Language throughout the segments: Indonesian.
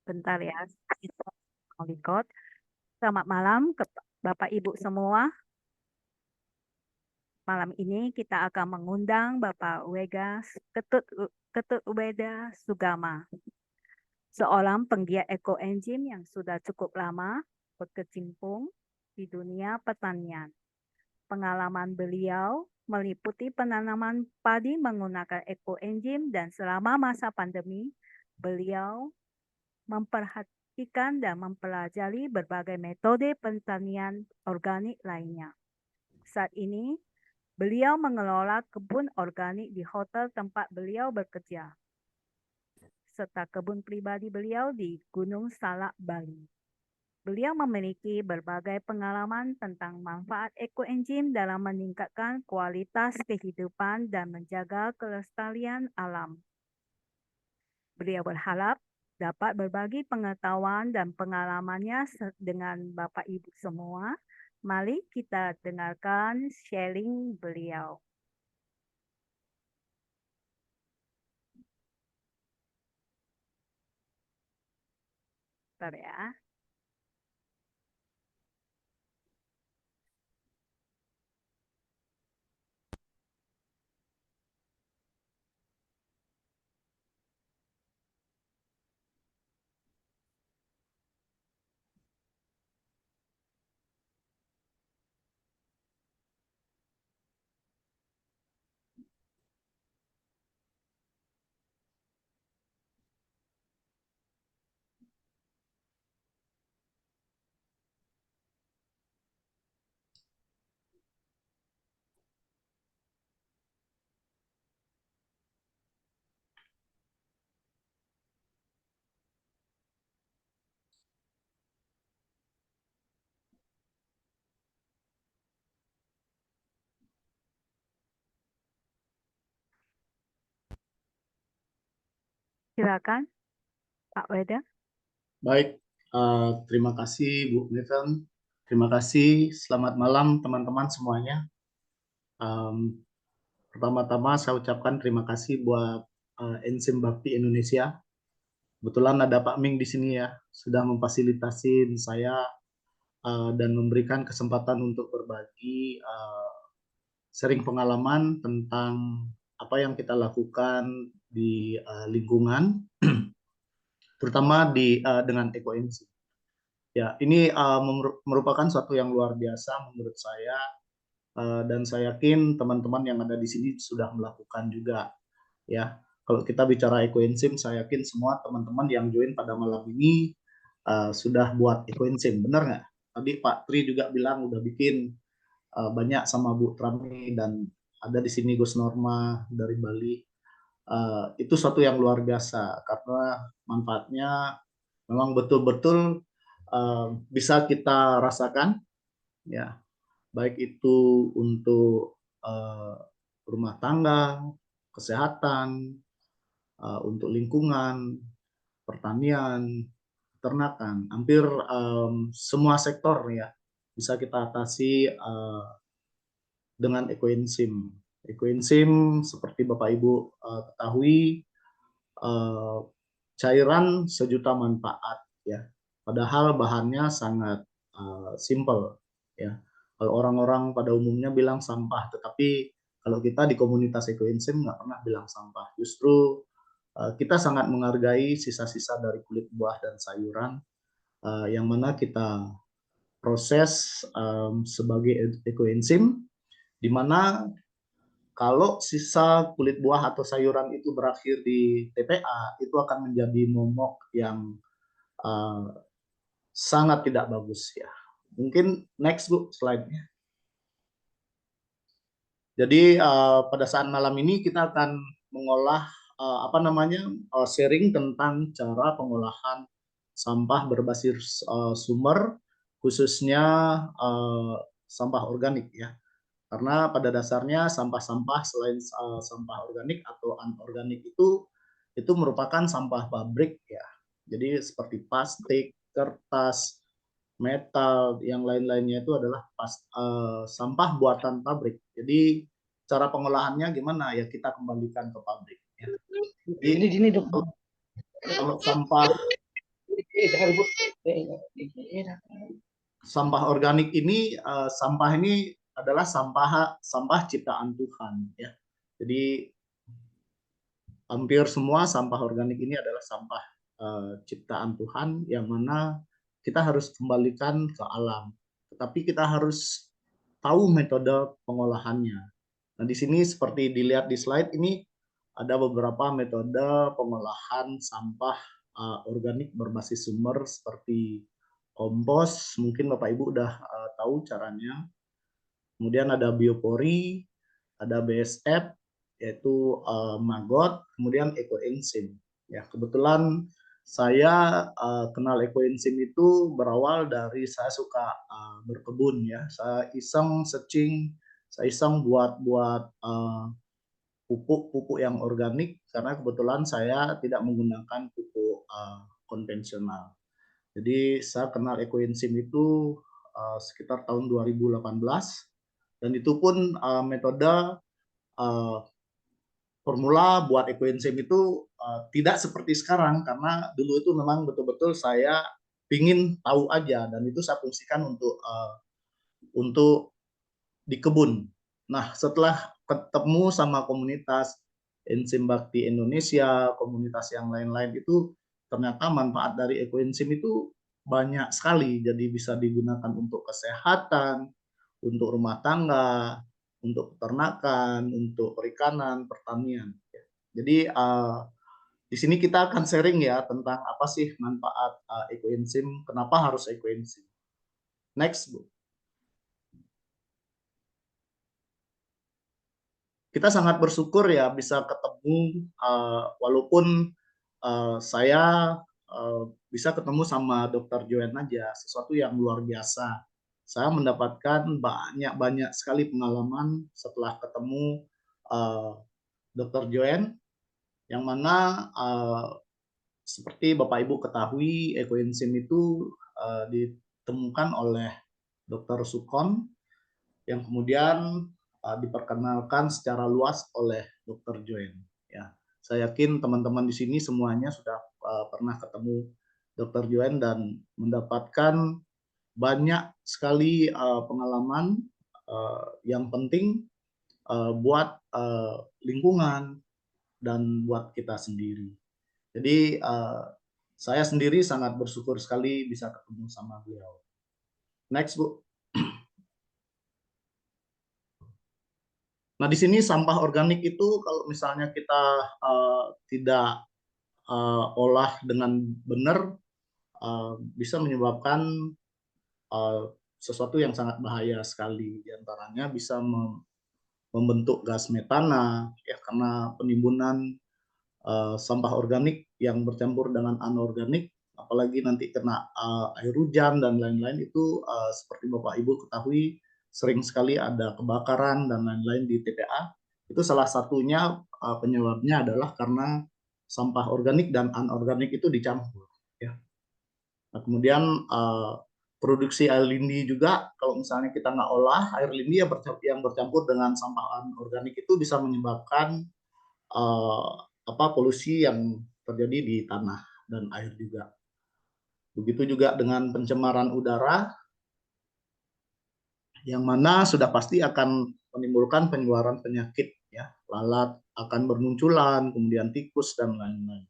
Bentar ya, kita mau record. Selamat malam ke Bapak Ibu semua. Malam ini kita akan mengundang Bapak Ketut Weda Sugama, seorang penggiat ekoenzim yang sudah cukup lama berkecimpung di dunia pertanian. Pengalaman beliau meliputi penanaman padi menggunakan ekoenzim dan selama masa pandemi, beliau memperhatikan dan mempelajari berbagai metode pertanian organik lainnya. Saat ini, beliau mengelola kebun organik di hotel tempat beliau bekerja, serta kebun pribadi beliau di Gunung Salak, Bali. Beliau memiliki berbagai pengalaman tentang manfaat ekoenzim dalam meningkatkan kualitas kehidupan dan menjaga kelestarian alam. Beliau berharap dapat berbagi pengetahuan dan pengalamannya dengan Bapak Ibu semua. Mari kita dengarkan sharing beliau. Bentar ya. Silakan, Pak Weda. Baik, terima kasih Bu Neven. Terima kasih, selamat malam teman-teman semuanya. Pertama-tama saya ucapkan terima kasih buat Enzim Bakti Indonesia. Kebetulan ada Pak Ming di sini ya, sudah memfasilitasi saya dan memberikan kesempatan untuk berbagi sharing pengalaman tentang apa yang kita lakukan di lingkungan, terutama dengan ekoenzim. Ya, ini merupakan suatu yang luar biasa menurut saya, dan saya yakin teman-teman yang ada di sini sudah melakukan juga. Ya, kalau kita bicara ekoenzim, saya yakin semua teman-teman yang join pada malam ini sudah buat ekoenzim, benar nggak? Tadi Pak Tri juga bilang udah bikin banyak sama Bu Trami, dan ada di sini Gus Norma dari Bali. Itu suatu yang luar biasa karena manfaatnya memang betul-betul bisa kita rasakan, ya, baik itu untuk rumah tangga, kesehatan, untuk lingkungan, pertanian, peternakan, hampir semua sektor ya bisa kita atasi dengan ekoenzim. Ekoenzim seperti Bapak Ibu ketahui, cairan sejuta manfaat ya. Padahal bahannya sangat simple ya. Kalau orang-orang pada umumnya bilang sampah, tetapi kalau kita di komunitas ekoenzim nggak pernah bilang sampah. Justru kita sangat menghargai sisa-sisa dari kulit buah dan sayuran yang mana kita proses sebagai ekoenzim, di mana kalau sisa kulit buah atau sayuran itu berakhir di TPA, itu akan menjadi momok yang uh, sangat tidak bagus ya. Mungkin next Bu slide-nya. Jadi pada saat malam ini kita akan mengolah sharing tentang cara pengolahan sampah berbasis sumber, khususnya sampah organik ya. Karena pada dasarnya sampah-sampah selain sampah organik atau anorganik itu merupakan sampah pabrik ya. Jadi seperti plastik, kertas, metal, yang lain-lainnya itu adalah sampah buatan pabrik. Jadi cara pengolahannya gimana ya, kita kembalikan ke pabrik. Ya. Jadi ini dong. kalau sampah Sampah organik ini sampah ini adalah sampah ciptaan Tuhan ya. Jadi hampir semua sampah organik ini adalah sampah ciptaan Tuhan yang mana kita harus kembalikan ke alam. Tetapi kita harus tahu metode pengolahannya. Nah, di sini seperti dilihat di slide ini ada beberapa metode pengolahan sampah organik berbasis sumber seperti kompos, mungkin Bapak Ibu udah tahu caranya. Kemudian ada biopori, ada BSF, yaitu maggot, kemudian ekoenzim. Ya, kebetulan saya kenal ekoenzim itu berawal dari saya suka berkebun ya. Saya iseng searching, saya iseng buat pupuk yang organik karena kebetulan saya tidak menggunakan pupuk konvensional. Jadi saya kenal ekoenzim itu sekitar tahun 2018 dan itu pun metode formula buat ekoenzim itu tidak seperti sekarang karena dulu itu memang betul-betul saya ingin tahu aja dan itu saya fungsikan untuk di kebun. Nah, setelah ketemu sama komunitas enzim bakti Indonesia, komunitas yang lain-lain itu ternyata manfaat dari ekoenzim itu banyak sekali. Jadi bisa digunakan untuk kesehatan, untuk rumah tangga, untuk peternakan, untuk perikanan, pertanian. Jadi di sini kita akan sharing ya tentang apa sih manfaat ekoenzim, kenapa harus ekoenzim. Next, Bu. Kita sangat bersyukur ya bisa ketemu walaupun saya bisa ketemu sama Dr. Joen aja, sesuatu yang luar biasa. Saya mendapatkan banyak sekali pengalaman setelah ketemu Dr. Joen, yang mana seperti Bapak Ibu ketahui, ekoenzim itu ditemukan oleh Dr. Sukon, yang kemudian diperkenalkan secara luas oleh Dr. Joen. Ya, saya yakin teman-teman di sini semuanya sudah pernah ketemu Dr. Joen dan mendapatkan banyak sekali pengalaman yang penting buat lingkungan dan buat kita sendiri. Jadi saya sendiri sangat bersyukur sekali bisa ketemu sama beliau. Next, Bu. Nah, di sini sampah organik itu kalau misalnya kita tidak olah dengan benar, bisa menyebabkan sesuatu yang sangat bahaya sekali. Di antaranya bisa membentuk gas metana, ya karena penimbunan sampah organik yang bercampur dengan anorganik, apalagi nanti kena air hujan dan lain-lain itu seperti Bapak Ibu ketahui sering sekali ada kebakaran dan lain-lain di TPA. Itu salah satunya penyebabnya adalah karena sampah organik dan anorganik itu dicampur. Ya. Nah, kemudian produksi air lindi juga kalau misalnya kita nggak olah air lindi yang bercampur dengan sampah anorganik itu bisa menyebabkan polusi yang terjadi di tanah dan air juga. Begitu juga dengan pencemaran udara, yang mana sudah pasti akan menimbulkan penularan penyakit, ya, lalat akan bermunculan, kemudian tikus dan lain-lain.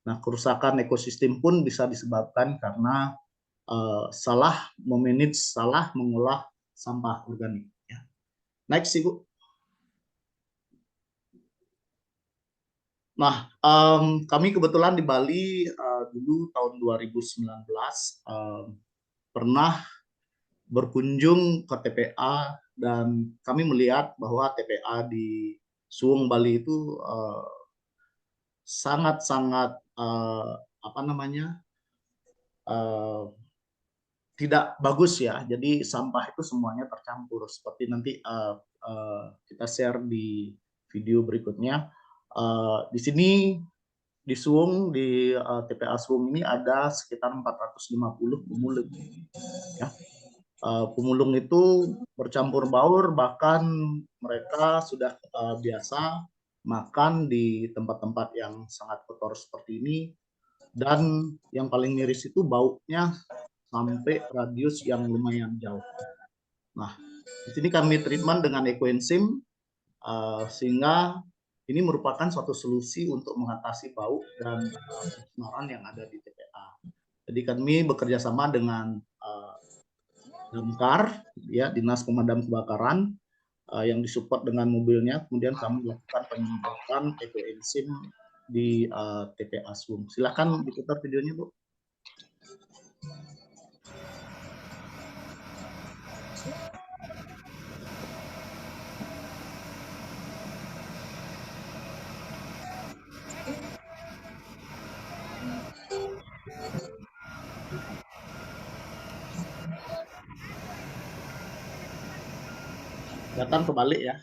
Nah, kerusakan ekosistem pun bisa disebabkan karena salah memanage, salah mengolah sampah organik. Ya. Next, Ibu. Nah, kami kebetulan di Bali dulu tahun 2019 pernah berkunjung ke TPA dan kami melihat bahwa TPA di Suwung Bali itu sangat-sangat tidak bagus ya. Jadi sampah itu semuanya tercampur. Seperti nanti kita share di video berikutnya. Di sini di Suwung, di TPA Suwung ini ada sekitar 450 pemulung. Ya. Pemulung itu bercampur baur, bahkan mereka sudah biasa makan di tempat-tempat yang sangat kotor seperti ini. dan yang paling miris itu baunya sampai radius yang lumayan jauh. Nah, di sini kami treatment dengan ekoenzim sehingga ini merupakan suatu solusi untuk mengatasi bau dan pencemaran yang ada di TPA. Jadi kami bekerja sama dengan Damkar, ya Dinas Pemadam Kebakaran, yang disupport dengan mobilnya. Kemudian kami lakukan penyemprotan ekoenzim di TPA Swung. Silakan diputar videonya, Bu. Datang kebalik ya.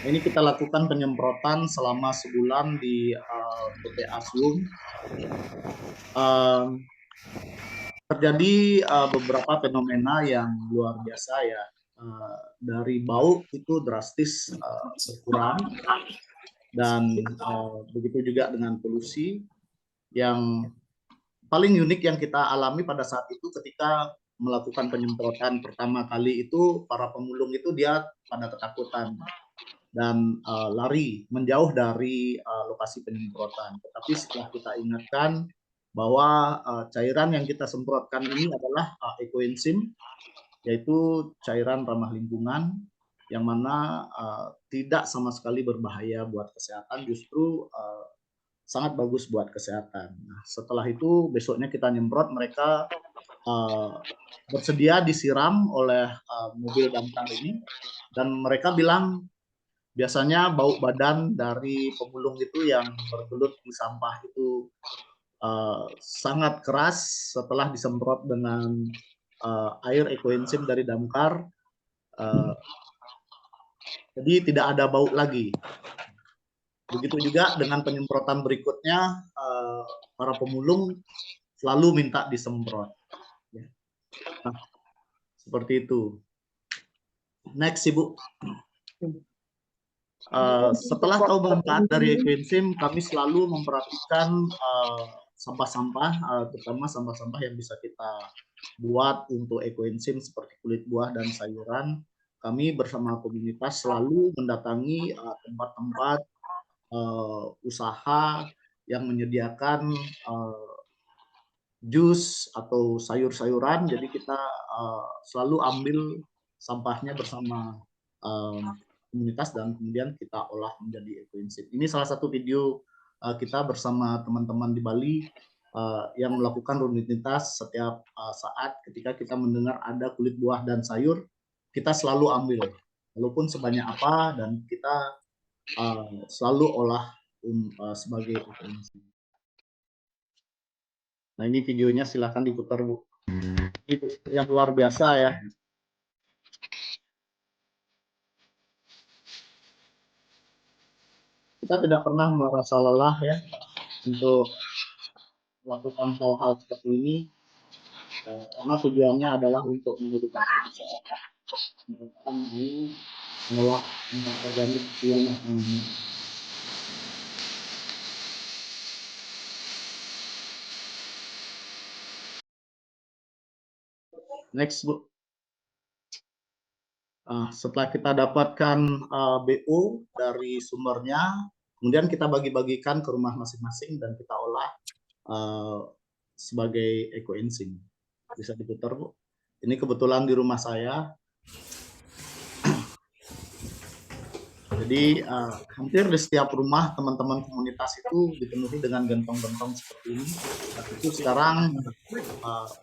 Ini kita lakukan penyemprotan selama sebulan di TPA Swung. Terjadi beberapa fenomena yang luar biasa ya. Dari bau itu drastis berkurang, dan begitu juga dengan polusi. Yang paling unik yang kita alami pada saat itu ketika melakukan penyemprotan pertama kali itu, para pemulung itu dia pada ketakutan dan lari menjauh dari lokasi penyemprotan. Tetapi setelah kita ingatkan bahwa cairan yang kita semprotkan ini adalah ekoenzim, yaitu cairan ramah lingkungan yang mana tidak sama sekali berbahaya buat kesehatan, justru sangat bagus buat kesehatan. Nah, setelah itu besoknya kita nyemprot, mereka bersedia disiram oleh mobil damkar ini, dan mereka bilang biasanya bau badan dari pemulung itu yang bergelut di sampah itu sangat keras setelah disemprot dengan air ekoenzim dari damkar. Jadi tidak ada bau lagi. Begitu juga dengan penyemprotan berikutnya, para pemulung selalu minta disemprot. Nah, seperti itu. Next, Ibu. Setelah tahu manfaat dari ekoenzim, kami selalu memperhatikan sampah-sampah, terutama sampah-sampah yang bisa kita buat untuk ekoenzim seperti kulit buah dan sayuran. Kami bersama komunitas selalu mendatangi tempat-tempat usaha yang menyediakan jus atau sayur-sayuran. Jadi kita selalu ambil sampahnya bersama komunitas dan kemudian kita olah menjadi ekoenzim. Ini salah satu video kita bersama teman-teman di Bali yang melakukan rutinitas setiap saat ketika kita mendengar ada kulit buah dan sayur, kita selalu ambil, walaupun sebanyak apa, dan kita selalu olah sebagai ekoenzim. Nah, ini videonya, silahkan diputar, Bu. Itu yang luar biasa ya. Kita tidak pernah merasa lelah ya untuk melakukan hal-hal seperti ini, karena tujuannya adalah untuk menghidupkan mengolah organik yang next, Bu. Setelah kita dapatkan BO dari sumbernya, kemudian kita bagi-bagikan ke rumah masing-masing dan kita olah sebagai ekoenzim. Bisa diputar, Bu. Ini kebetulan di rumah saya. Jadi hampir di setiap rumah teman-teman komunitas itu dipenuhi dengan gentong-gentong seperti ini. Itu sekarang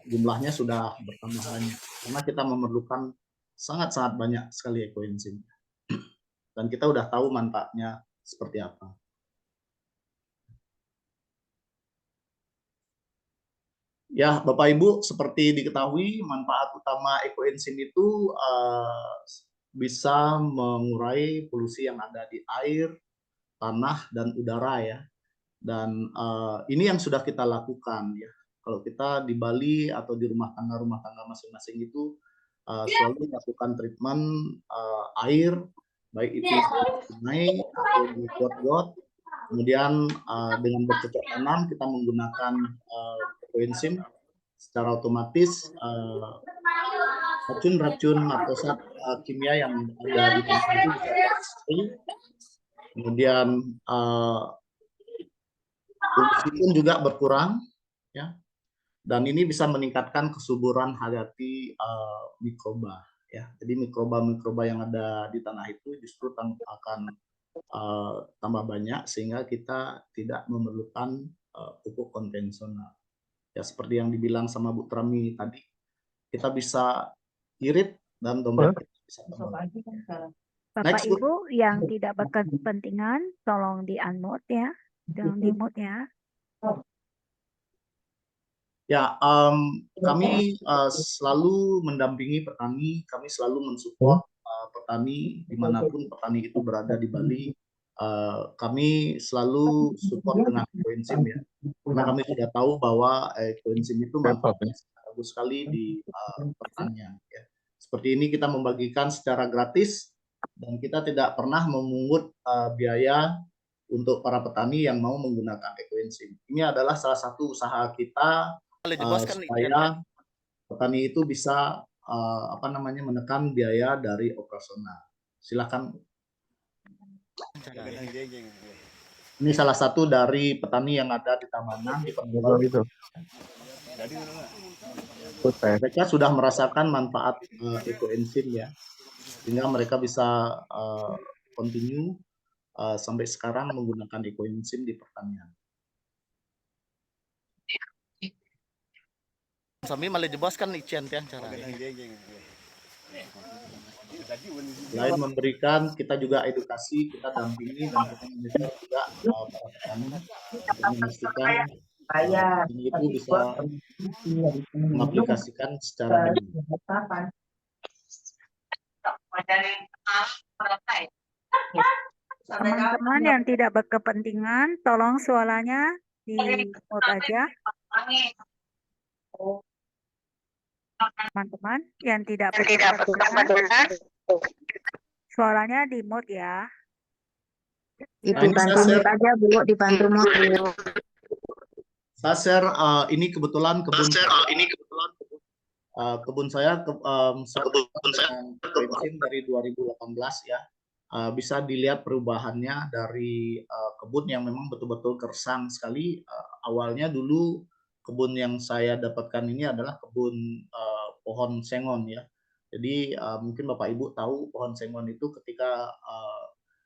jumlahnya sudah bertambah banyak karena kita memerlukan sangat-sangat banyak sekali ekoenzim. Dan kita udah tahu manfaatnya seperti apa. Ya, Bapak Ibu, seperti diketahui, manfaat utama ekoenzim itu bisa mengurai polusi yang ada di air, tanah, dan udara ya. Dan ini yang sudah kita lakukan ya. Kalau kita di Bali atau di rumah tangga masing-masing itu selalu melakukan treatment air, baik itu sungai atau di got-got. Kemudian dengan bercocok tanam kita menggunakan ekoenzim, secara otomatis racun-racun atau zat kimia yang ada di tanah itu bisa terurai. Kemudian polusi pun juga berkurang ya, dan ini bisa meningkatkan kesuburan hayati mikroba ya. Jadi mikroba-mikroba yang ada di tanah itu justru akan tambah banyak sehingga kita tidak memerlukan pupuk konvensional. Ya seperti yang dibilang sama Bu Trami tadi, kita bisa irit dan dompet kita bisa tebal. Bapak Next, Bu. Ibu yang tidak berkepentingan, tolong di-unmute ya. Tolong di-mute ya. Ya, kami selalu mendampingi petani, kami selalu mensupport petani dimanapun petani itu berada di Bali. Kami selalu support dengan ekoenzim ya, karena kami sudah tahu bahwa ekoenzim itu manfaatnya bagus sekali di pertanian. Ya. Seperti ini kita membagikan secara gratis dan kita tidak pernah memungut biaya untuk para petani yang mau menggunakan ekoenzim. Ini adalah salah satu usaha kita supaya petani itu bisa menekan biaya dari operasional. Silakan. Ini salah satu dari petani yang ada di Tabanan di Perbulan. Mereka sudah merasakan manfaat ekoenzim ya, sehingga mereka bisa continue sampai sekarang menggunakan ekoenzim di pertanian. Sami malah jebaskan ician tiang cara. Selain memberikan, kita juga edukasi, kita dampingi dan kita monitor juga para petani untuk memastikan petani itu bisa mengaplikasikan secara benar. Teman-teman yang tidak berkepentingan, tolong suaranya di-mute aja. Teman-teman yang tidak berkepentingan, suaranya di-mute ya. Dibantu mute aja Bu, dibantu mute. Saya share ini kebetulan kebun saya ekoenzim dari 2018 ya. Bisa dilihat perubahannya dari kebun yang memang betul-betul gersang sekali. Awalnya dulu kebun yang saya dapatkan ini adalah kebun pohon sengon ya. Jadi mungkin Bapak Ibu tahu pohon sengon itu ketika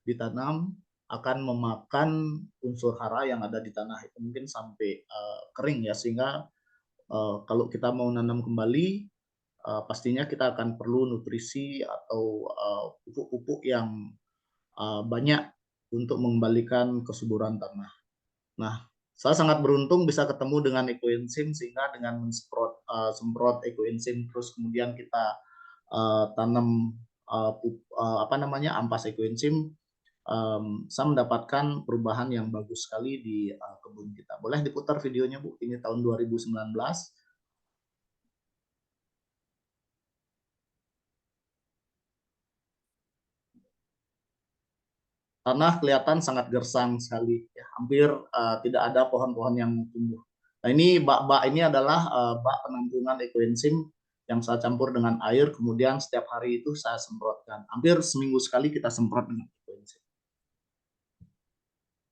ditanam akan memakan unsur hara yang ada di tanah itu mungkin sampai kering ya, sehingga kalau kita mau nanam kembali pastinya kita akan perlu nutrisi atau pupuk-pupuk yang banyak untuk mengembalikan kesuburan tanah. Nah, saya sangat beruntung bisa ketemu dengan ekoenzim, sehingga dengan semprot ekoenzim terus kemudian kita tanam ampas ekoenzim, saya mendapatkan perubahan yang bagus sekali di kebun kita. Boleh diputar videonya Bu, ini tahun 2019. Tanah kelihatan sangat gersang sekali, ya, hampir tidak ada pohon-pohon yang tumbuh. Nah ini bak-bak ini adalah bak penampungan ekoenzim yang saya campur dengan air, kemudian setiap hari itu saya semprotkan. Hampir seminggu sekali kita semprot dengan ekoenzim.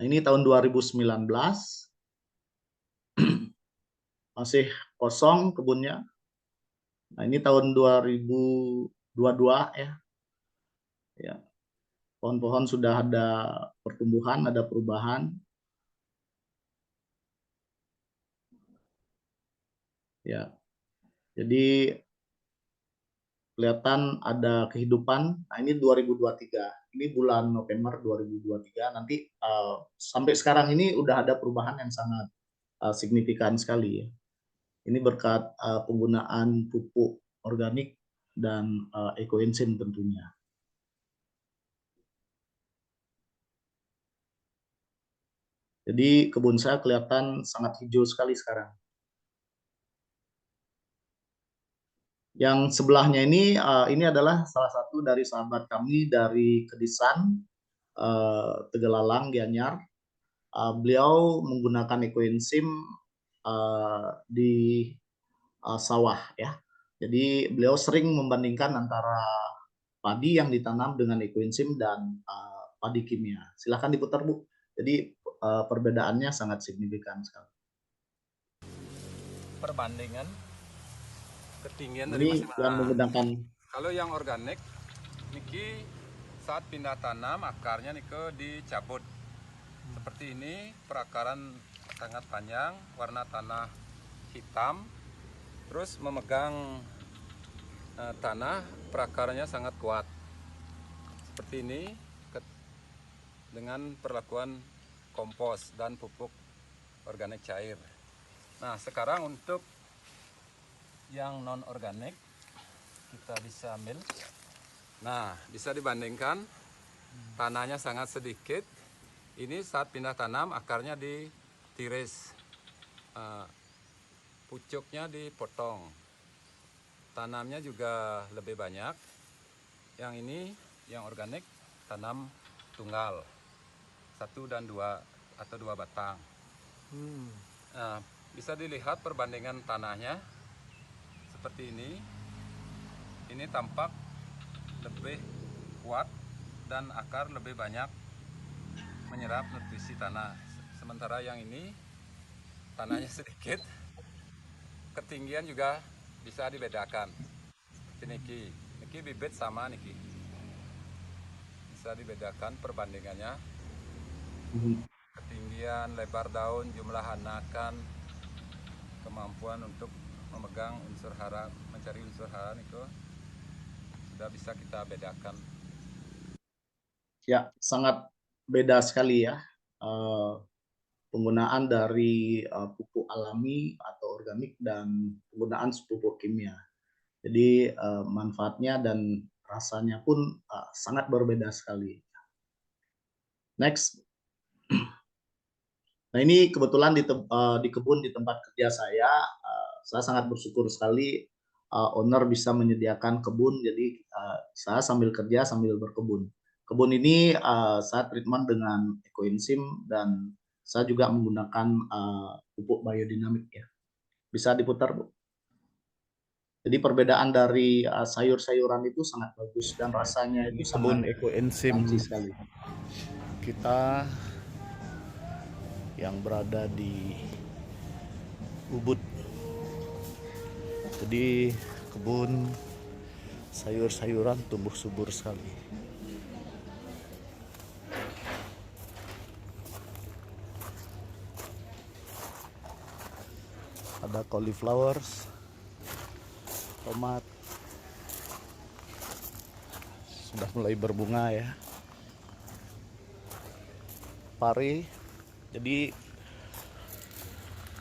Nah, ini tahun 2019, masih kosong kebunnya. Nah ini tahun 2022 ya. Ya, pohon-pohon sudah ada pertumbuhan, ada perubahan. Ya, jadi kelihatan ada kehidupan. Nah ini 2023, ini bulan November 2023. Nanti sampai sekarang ini udah ada perubahan yang sangat signifikan sekali ya. Ini berkat penggunaan pupuk organik dan ekoenzim tentunya. Jadi kebun saya kelihatan sangat hijau sekali sekarang. Yang sebelahnya ini adalah salah satu dari sahabat kami dari Kedisan Tegalalang Gianyar. Beliau menggunakan ekoenzim di sawah ya. Jadi beliau sering membandingkan antara padi yang ditanam dengan ekoenzim dan padi kimia. Silahkan diputar Bu. Jadi perbedaannya sangat signifikan sekali. Perbandingan ketinggian dari Ini yang masing-masing. menggunakan Kalau yang organik, niki saat pindah tanam akarnya nike dicabut. Seperti ini, perakaran sangat panjang, warna tanah hitam, terus memegang tanah, perakarannya sangat kuat. Seperti ini, dengan perlakuan kompos dan pupuk organik cair. Nah, sekarang untuk yang non organik kita bisa ambil. Nah, bisa dibandingkan tanahnya sangat sedikit. Ini saat pindah tanam akarnya ditiris, pucuknya dipotong, tanamnya juga lebih banyak. Yang ini yang organik tanam tunggal, 1 dan 2 atau 2 batang. Nah, bisa dilihat perbandingan tanahnya seperti ini. Ini tampak lebih kuat dan akar lebih banyak menyerap nutrisi tanah. Sementara yang ini tanahnya sedikit, ketinggian juga bisa dibedakan. Niki bibit sama niki. Bisa dibedakan perbandingannya. Ketinggian, lebar daun, jumlah anakan, kemampuan untuk memegang unsur hara, mencari unsur hara itu sudah bisa kita bedakan. ya sangat beda sekali ya penggunaan dari pupuk alami atau organik dan penggunaan pupuk kimia. Jadi manfaatnya dan rasanya pun sangat berbeda sekali. Next. Nah ini kebetulan di kebun di tempat kerja saya sangat bersyukur sekali owner bisa menyediakan kebun, jadi saya sambil kerja sambil berkebun. Kebun ini saya treatment dengan ekoenzim dan saya juga menggunakan pupuk biodinamik ya. Bisa diputar Bu. Jadi perbedaan dari sayur-sayuran itu sangat bagus dan rasanya itu Kebun sangat ekoenzim crunchy sekali. kita yang berada di Ubud. Jadi kebun sayur-sayuran tumbuh subur sekali. Ada cauliflowers, tomat, sudah mulai berbunga ya. Pari, jadi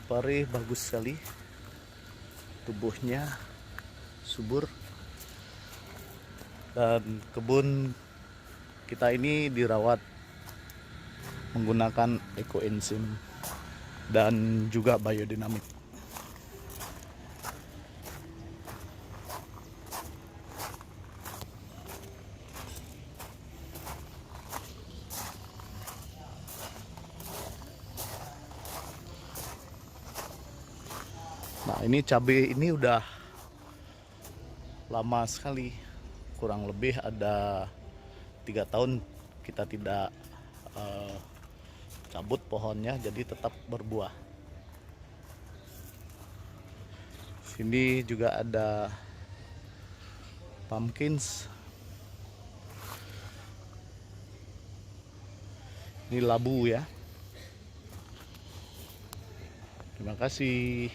pari bagus sekali, tubuhnya subur, dan kebun kita ini dirawat menggunakan ekoenzim dan juga biodinamik. Nah ini cabai ini udah lama sekali, kurang lebih ada 3 tahun kita tidak cabut pohonnya, jadi tetap berbuah. Sini juga ada pumpkins. Ini labu ya. Terima kasih.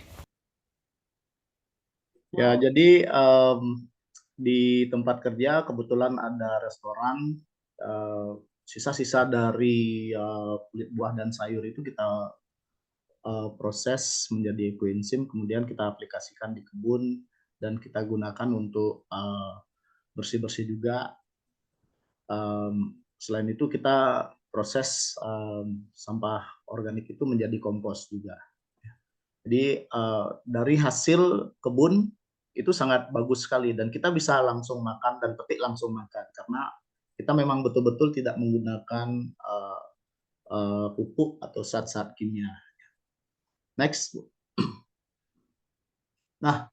Ya, jadi di tempat kerja kebetulan ada restoran, sisa-sisa dari kulit buah dan sayur itu kita proses menjadi ekoenzim, kemudian kita aplikasikan di kebun dan kita gunakan untuk bersih-bersih juga. Selain itu kita proses sampah organik itu menjadi kompos juga. Jadi dari hasil kebun itu sangat bagus sekali dan kita bisa langsung makan dan petik langsung makan karena kita memang betul-betul tidak menggunakan pupuk atau zat-zat kimia. Next. Nah,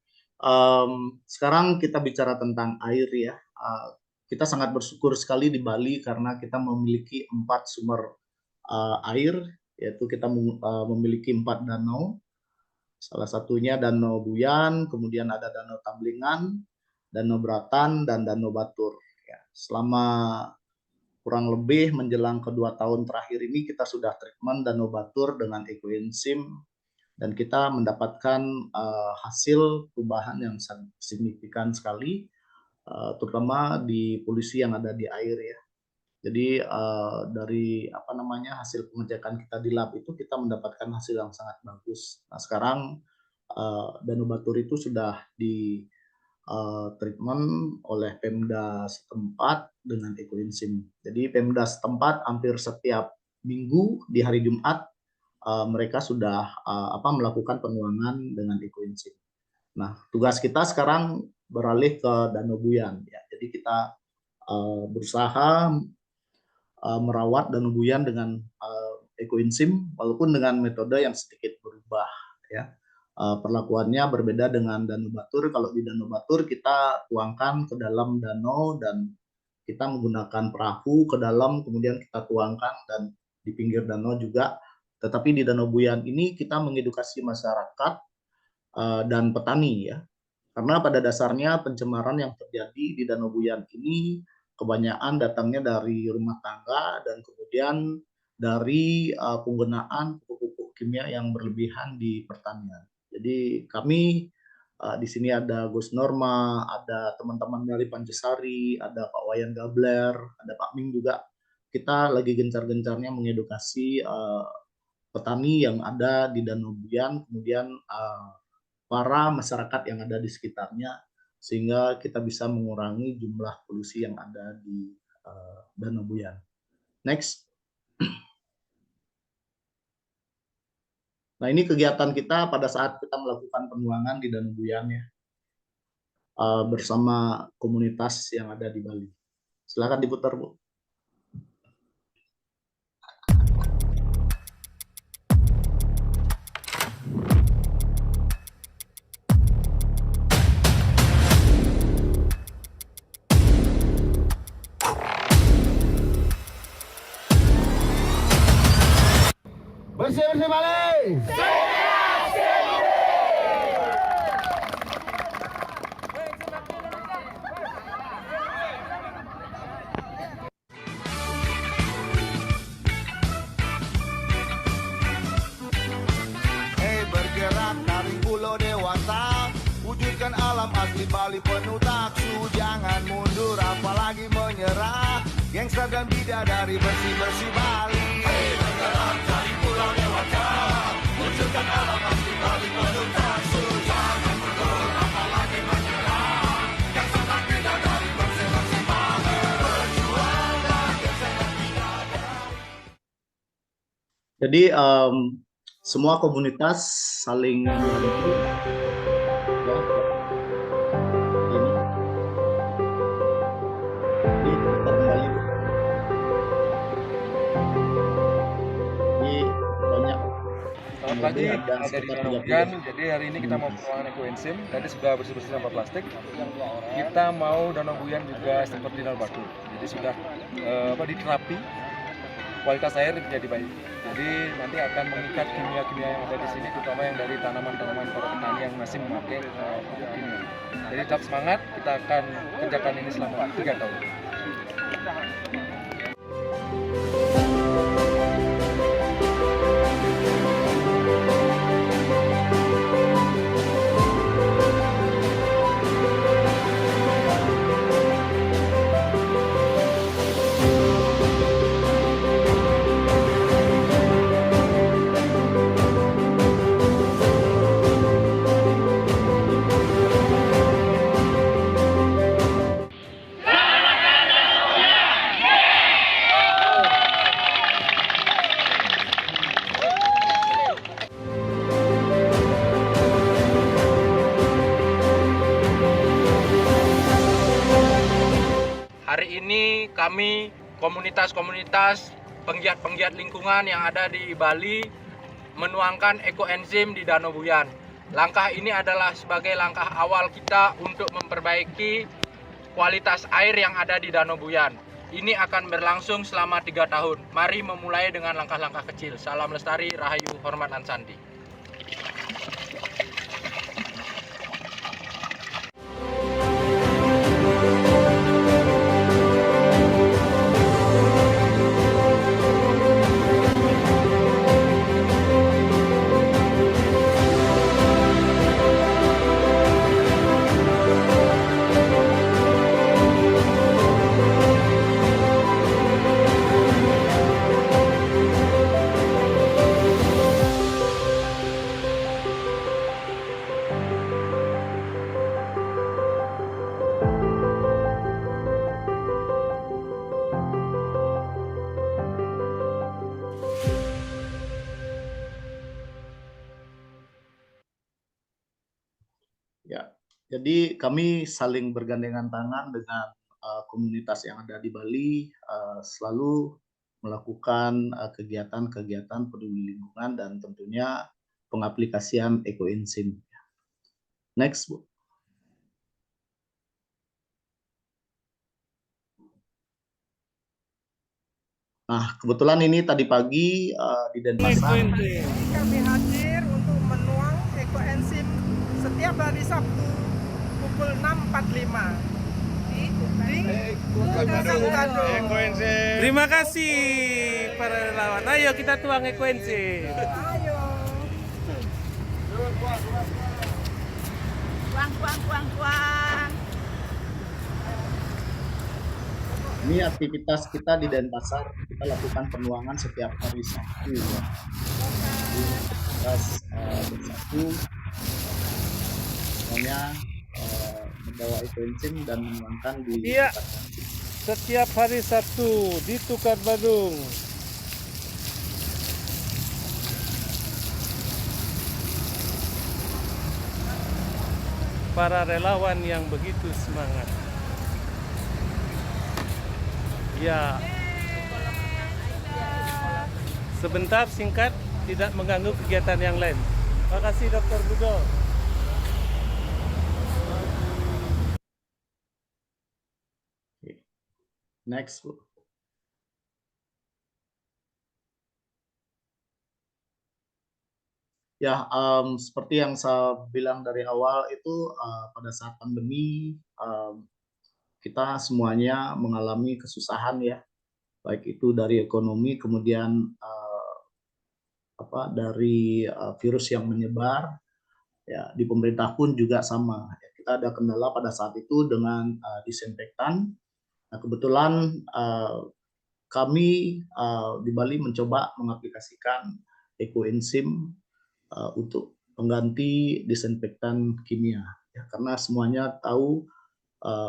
sekarang kita bicara tentang air ya. Kita sangat bersyukur sekali di Bali karena kita memiliki 4 sumber air, yaitu kita memiliki 4 danau. Salah satunya Danau Buyan, kemudian ada Danau Tamblingan, Danau Beratan, dan Danau Batur. Ya, selama kurang lebih menjelang kedua tahun terakhir ini kita sudah treatment Danau Batur dengan ekoenzim dan kita mendapatkan hasil perubahan yang sangat signifikan sekali, terutama di polusi yang ada di air ya. Jadi dari hasil pengecekan kita di lab itu kita mendapatkan hasil yang sangat bagus. Nah sekarang Danau Batur itu sudah di treatment oleh Pemda setempat dengan ekoenzim. Jadi Pemda setempat hampir setiap minggu di hari Jumat mereka sudah melakukan penuangan dengan ekoenzim. Nah tugas kita sekarang beralih ke Danau Buyan ya. Jadi kita berusaha merawat Danau Buyan dengan ekoenzim walaupun dengan metode yang sedikit berubah ya. Perlakuannya berbeda dengan Danau Batur. Kalau di Danau Batur kita tuangkan ke dalam danau dan kita menggunakan perahu ke dalam kemudian kita tuangkan dan di pinggir danau juga. Tetapi di Danau Buyan ini kita mengedukasi masyarakat dan petani ya. Karena pada dasarnya pencemaran yang terjadi di Danau Buyan ini kebanyakan datangnya dari rumah tangga dan kemudian dari penggunaan pupuk kimia yang berlebihan di pertanian. Jadi kami di sini ada Gus Norma, ada teman-teman dari Pancasari, ada Pak Wayan Gabler, ada Pak Ming juga. Kita lagi gencar-gencarnya mengedukasi petani yang ada di Danau Buyan, kemudian para masyarakat yang ada di sekitarnya, sehingga kita bisa mengurangi jumlah polusi yang ada di Danau Buyan. Next. Nah ini kegiatan kita pada saat kita melakukan penuangan di Danau Buyan ya, bersama komunitas yang ada di Bali. Silakan diputar Bu. Bersih-bersih Bali! Hey bergerak dari pulau dewasa, wujudkan alam asli Bali penuh taksu. Jangan mundur apalagi menyerah, gangster dan bidadari bersih-bersih Bali. Hey bergerak dari pulau dewasa, wujudkan alam asli Bali penuh taksu. Jangan mundur apalagi menyerah, gangster dan bidadari bersih-bersih Bali. Berjuanglah gangster dan bidadari. Jadi semua komunitas saling membantu. Ini kita kembali. Ini banyak. Selamat pagi, Ada ada di sekitar Danau 30. Buyan. Jadi hari ini kita mau penuangan ekoenzim. Tadi sudah bersih-bersih sampah plastik. Kita mau Danau Buyan juga seperti Danau Batur. Jadi sudah diterapi, kualitas air menjadi baik. Jadi nanti akan mengikat kimia-kimia yang ada di sini, terutama yang dari tanaman-tanaman para petani yang masih memakai pupuk kimia. Jadi tetap semangat, kita akan kerjakan ini selama 3 tahun. ini kami komunitas-komunitas penggiat-penggiat lingkungan yang ada di Bali menuangkan ekoenzim di Danau Buyan. Langkah ini adalah sebagai langkah awal kita untuk memperbaiki kualitas air yang ada di Danau Buyan. Ini akan berlangsung selama 3 tahun. Mari memulai dengan langkah-langkah kecil. Salam lestari, rahayu, hormat, dan sandi. Ya, jadi kami saling bergandengan tangan dengan komunitas yang ada di Bali, selalu melakukan kegiatan-kegiatan peduli lingkungan dan tentunya pengaplikasian ekoenzim. Next, Bu. Nah, kebetulan ini tadi pagi di Denpasar. Kami hadir untuk menuang ekoenzim setiap hari Sabtu pukul 6.45 di Gadung. Terima kasih para relawan. Ayo kita tuang ekoenzim. Ayo. Tuang. Ini aktivitas kita di Denpasar, kita lakukan penuangan setiap hari Sabtu. Ya. Jadi, aktivitas bersatu, semuanya membawa ekoenzim dan menuangkan di Iya. Setiap hari Sabtu di Tukar Badung. Para relawan yang begitu semangat. Ya. Sebentar singkat, tidak mengganggu kegiatan yang lain. Terima kasih Dr. Budo. Next, Bu. Ya, seperti yang saya bilang dari awal itu pada saat pandemi kita semuanya mengalami kesusahan ya, baik itu dari ekonomi, kemudian dari virus yang menyebar, ya di pemerintah pun juga sama. Ya, kita ada kendala pada saat itu dengan disinfektan. Nah, kebetulan kami di Bali mencoba mengaplikasikan ekoenzim untuk pengganti disinfektan kimia, ya, karena semuanya tahu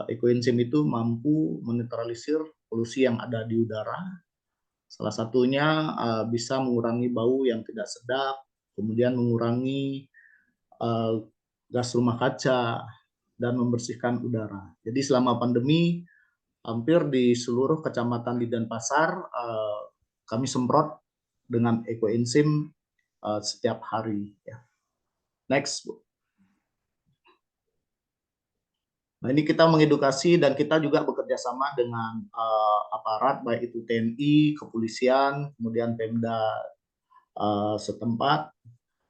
ekoenzim itu mampu menetralisir polusi yang ada di udara. Salah satunya bisa mengurangi bau yang tidak sedap, kemudian mengurangi gas rumah kaca, dan membersihkan udara. Jadi selama pandemi, hampir di seluruh kecamatan di Denpasar, kami semprot dengan ekoenzim setiap hari. Ya. Next, Bu. Nah, ini kita mengedukasi dan kita juga bekerja sama dengan aparat, baik itu TNI, kepolisian, kemudian Pemda setempat,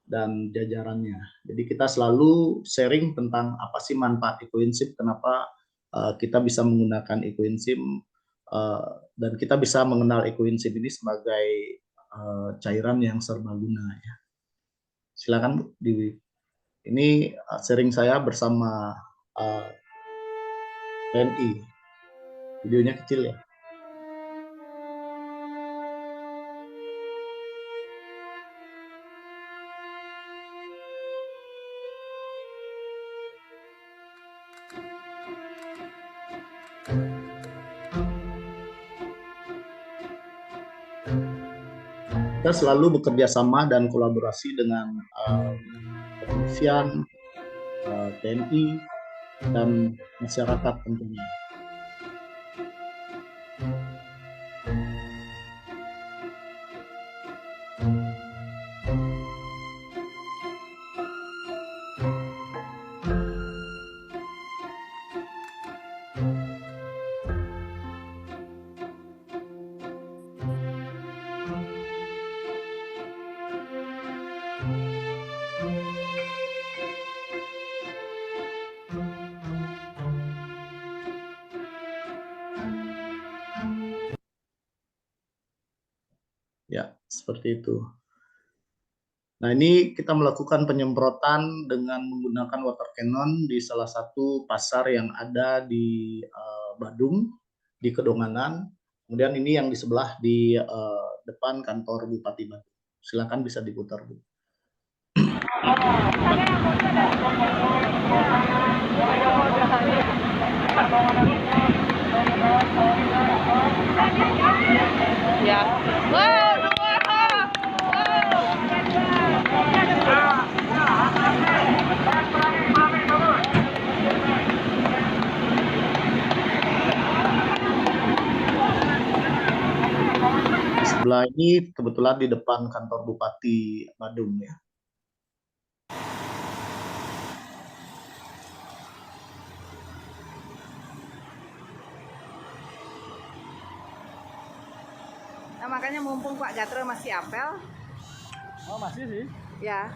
dan jajarannya. Jadi kita selalu sharing tentang apa sih manfaat ekoenzim, kenapa kita bisa menggunakan ekoenzim, dan kita bisa mengenal ekoenzim ini sebagai cairan yang serbaguna. Ya. Silakan Bu, ini sharing saya bersama TNI. Videonya kecil ya. Kita selalu bekerja sama dan kolaborasi dengan kepolisian, TNI, dan masyarakat tentunya. Ya, seperti itu. Nah, ini kita melakukan penyemprotan dengan menggunakan water cannon di salah satu pasar yang ada di Badung, di Kedonganan. Kemudian ini yang di sebelah di depan kantor Bupati Badung. Silakan bisa diputar, Bu. Ya. Wow, Sebelah ini kebetulan di depan kantor Bupati Badung ya. Nah, makanya mumpung Pak Gatro masih apel. Oh, masih sih. Ya.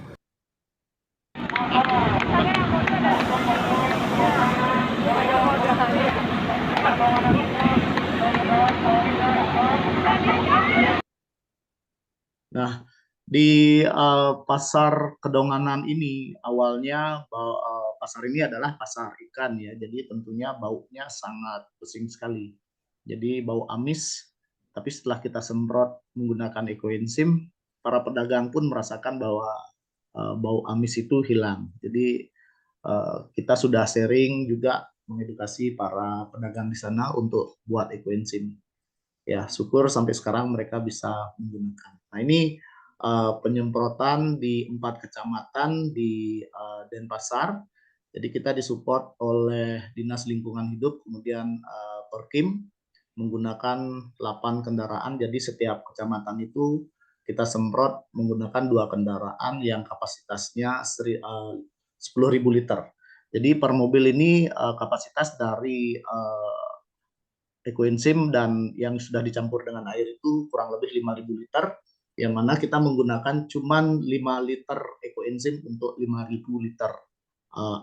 Nah, di pasar Kedonganan ini awalnya pasar ini adalah pasar ikan ya, jadi tentunya baunya sangat pusing sekali. Jadi bau amis, tapi setelah kita semprot menggunakan ekoenzim, para pedagang pun merasakan bahwa bau amis itu hilang. Jadi kita sudah sharing juga mengedukasi para pedagang di sana untuk buat ekoenzim. Ya, syukur sampai sekarang mereka bisa menggunakan. Nah, ini penyemprotan di 4 kecamatan di Denpasar. Jadi kita disupport oleh Dinas Lingkungan Hidup, kemudian Porkim menggunakan 8 kendaraan. Jadi setiap kecamatan itu kita semprot menggunakan 2 kendaraan yang kapasitasnya 10.000 liter. Jadi per mobil ini kapasitas dari ekoenzim dan yang sudah dicampur dengan air itu kurang lebih 5.000 liter, yang mana kita menggunakan cuman 5 liter ekoenzim untuk 5.000 liter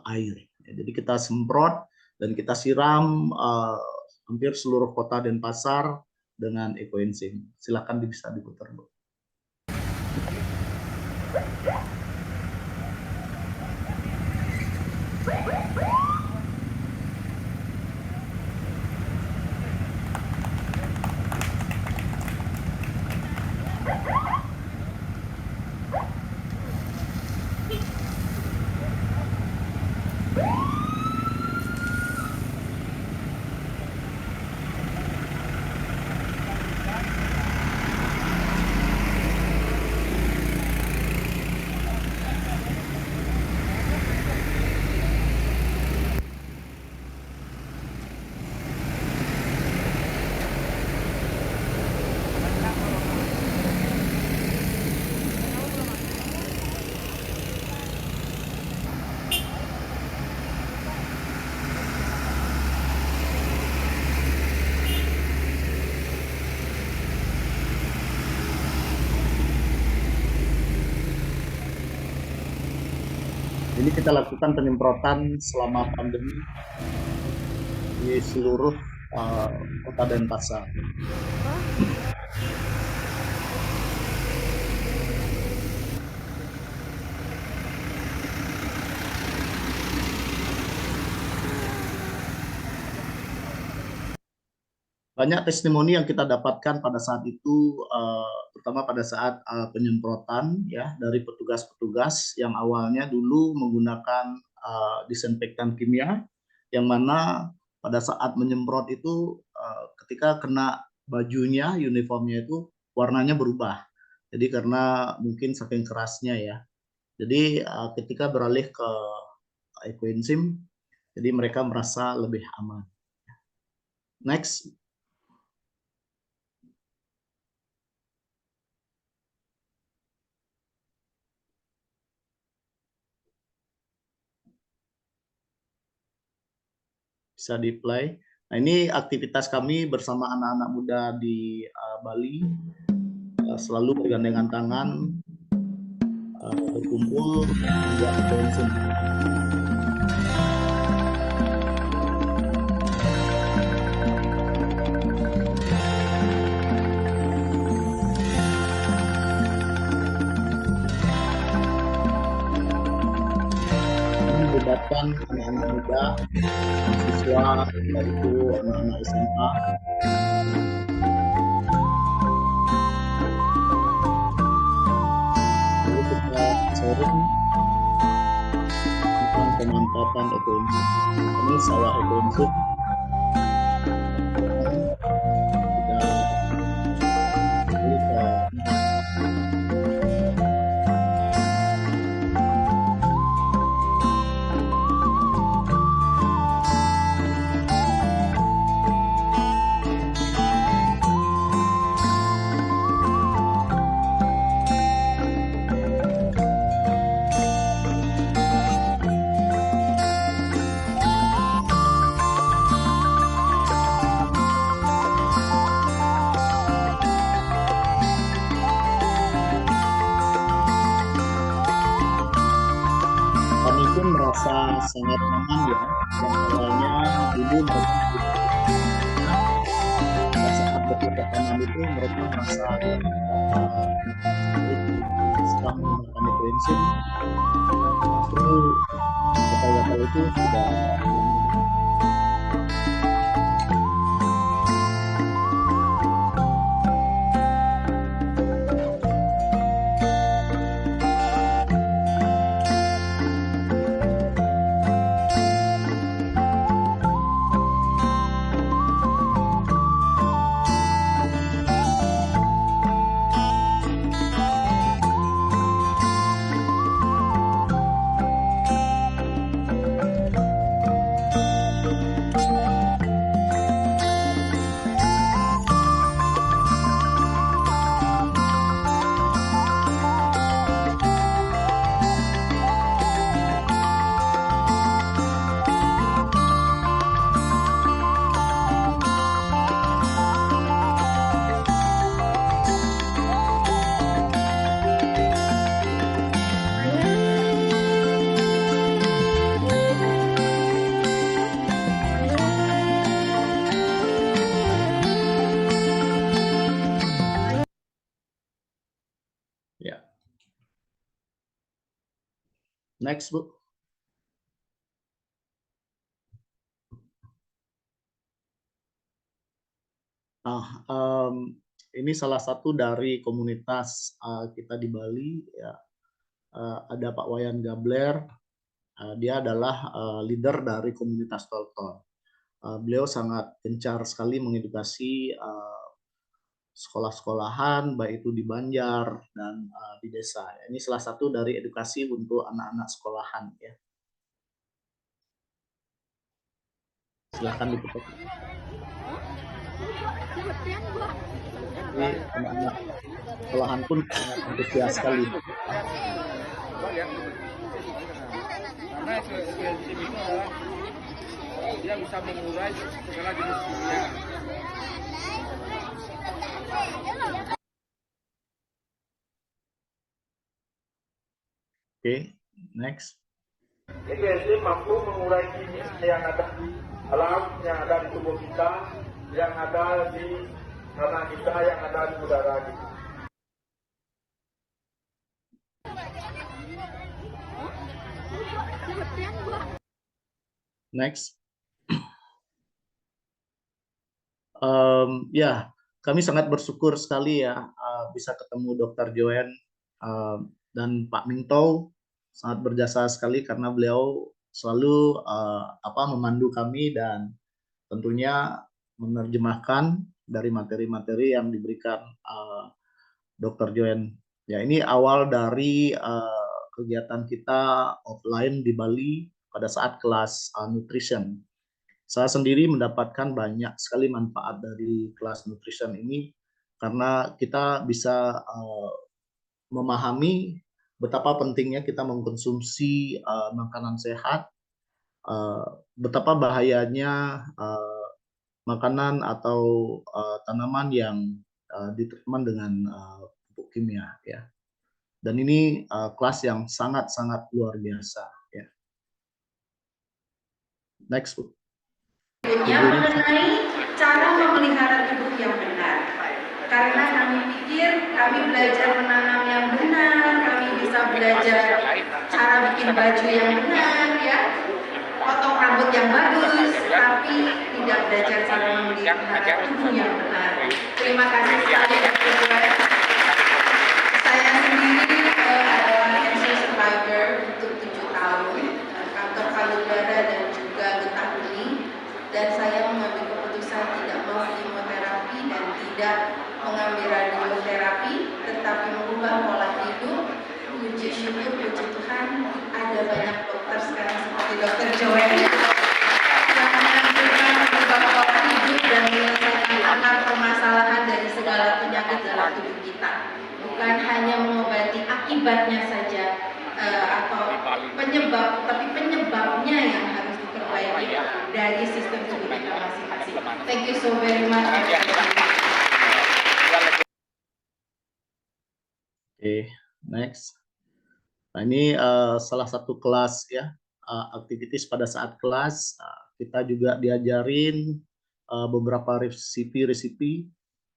air. Jadi kita semprot dan kita siram hampir seluruh kota Denpasar dengan ekoenzim. Silakan bisa diputar, Bu. Ini kita lakukan penyemprotan selama pandemi di seluruh kota Denpasar. Banyak testimoni yang kita dapatkan pada saat itu, terutama pada saat penyemprotan ya dari petugas-petugas yang awalnya dulu menggunakan disinfektan kimia, yang mana pada saat menyemprot itu ketika kena bajunya, uniformnya itu warnanya berubah. Jadi karena mungkin saking kerasnya ya. Jadi ketika beralih ke ekoenzim, jadi mereka merasa lebih aman. Next. Bisa di-play. Nah, ini aktivitas kami bersama anak-anak muda di Bali, selalu bergandengan tangan, berkumpul, membuat ekoenzim. kemudian anak-anak muda, siswa, yaitu anak-anak SMA. Lalu kita sharing tentang pemanfaatan ekointip. Ini sawah ekointip. Kami pun merasa sangat nyaman ya, yang awalnya dulu mereka pada saat bercocok tanam itu mereka merasa setelah menggunakan ekoenzim justru gatal-gatal itu sudah ya. Next, Bu. Ini salah satu dari komunitas kita di Bali ya. Ada Pak Wayan Gabler, dia adalah leader dari komunitas Tolton. Beliau sangat gencar sekali mengedukasi sekolah-sekolahan, baik itu di Banjar dan di desa. Ini salah satu dari edukasi untuk anak-anak sekolahan ya. Silakan diputar. Ini anak-anak sekolahan pun sangat antusias sekali. Karena ekoenzim itu adalah dia bisa mengurai segala jenis kimia. Oke, next. Ekoenzim mampu mengurai kimia yang ada di alam, yang ada di tubuh kita, yang ada di tanah kita, yang ada di udara kita. Next. Ya, kami sangat bersyukur sekali ya bisa ketemu Dr. Joen dan Pak Mingtou. Sangat berjasa sekali karena beliau selalu memandu kami dan tentunya menerjemahkan dari materi-materi yang diberikan Dr. Joen. Ya, ini awal dari kegiatan kita offline di Bali pada saat kelas nutrition. Saya sendiri mendapatkan banyak sekali manfaat dari kelas nutrition ini karena kita bisa memahami betapa pentingnya kita mengkonsumsi makanan sehat, betapa bahayanya makanan atau tanaman yang ditreatment dengan pupuk kimia ya. Dan ini kelas yang sangat-sangat luar biasa ya. Next, Bu. Mengenai cara memelihara tubuh yang benar. Karena kami pikir kami belajar menanam yang benar, kami bisa belajar cara bikin baju yang benar ya. rambut yang bagus, tapi tidak belajar cara memelihara tubuh yang benar. Terima kasih sekali Dr. Joel. Saya sendiri adalah cancer survivor untuk 7 tahun, kanker payudara dan juga getah bening, dan saya mengambil keputusan tidak mau kemoterapi dan tidak mengambil radioterapi, tetapi mengubah pola hidup. Puji syukur, puji Tuhan, ada banyak dokter sekarang seperti Dr. Joel yang menganjurkan mengubah pola hidup dan menyelesaikan akar permasalahan dari segala penyakit dalam tubuh kita. Bukan hanya mengobati akibatnya saja atau penyebab, tapi penyebabnya yang harus diperbaiki dari sistem tubuh kita masing-masing. Thank you so very much. Oke, next. Nah, ini salah satu kelas ya, aktivitas pada saat kelas kita juga diajarin beberapa resipi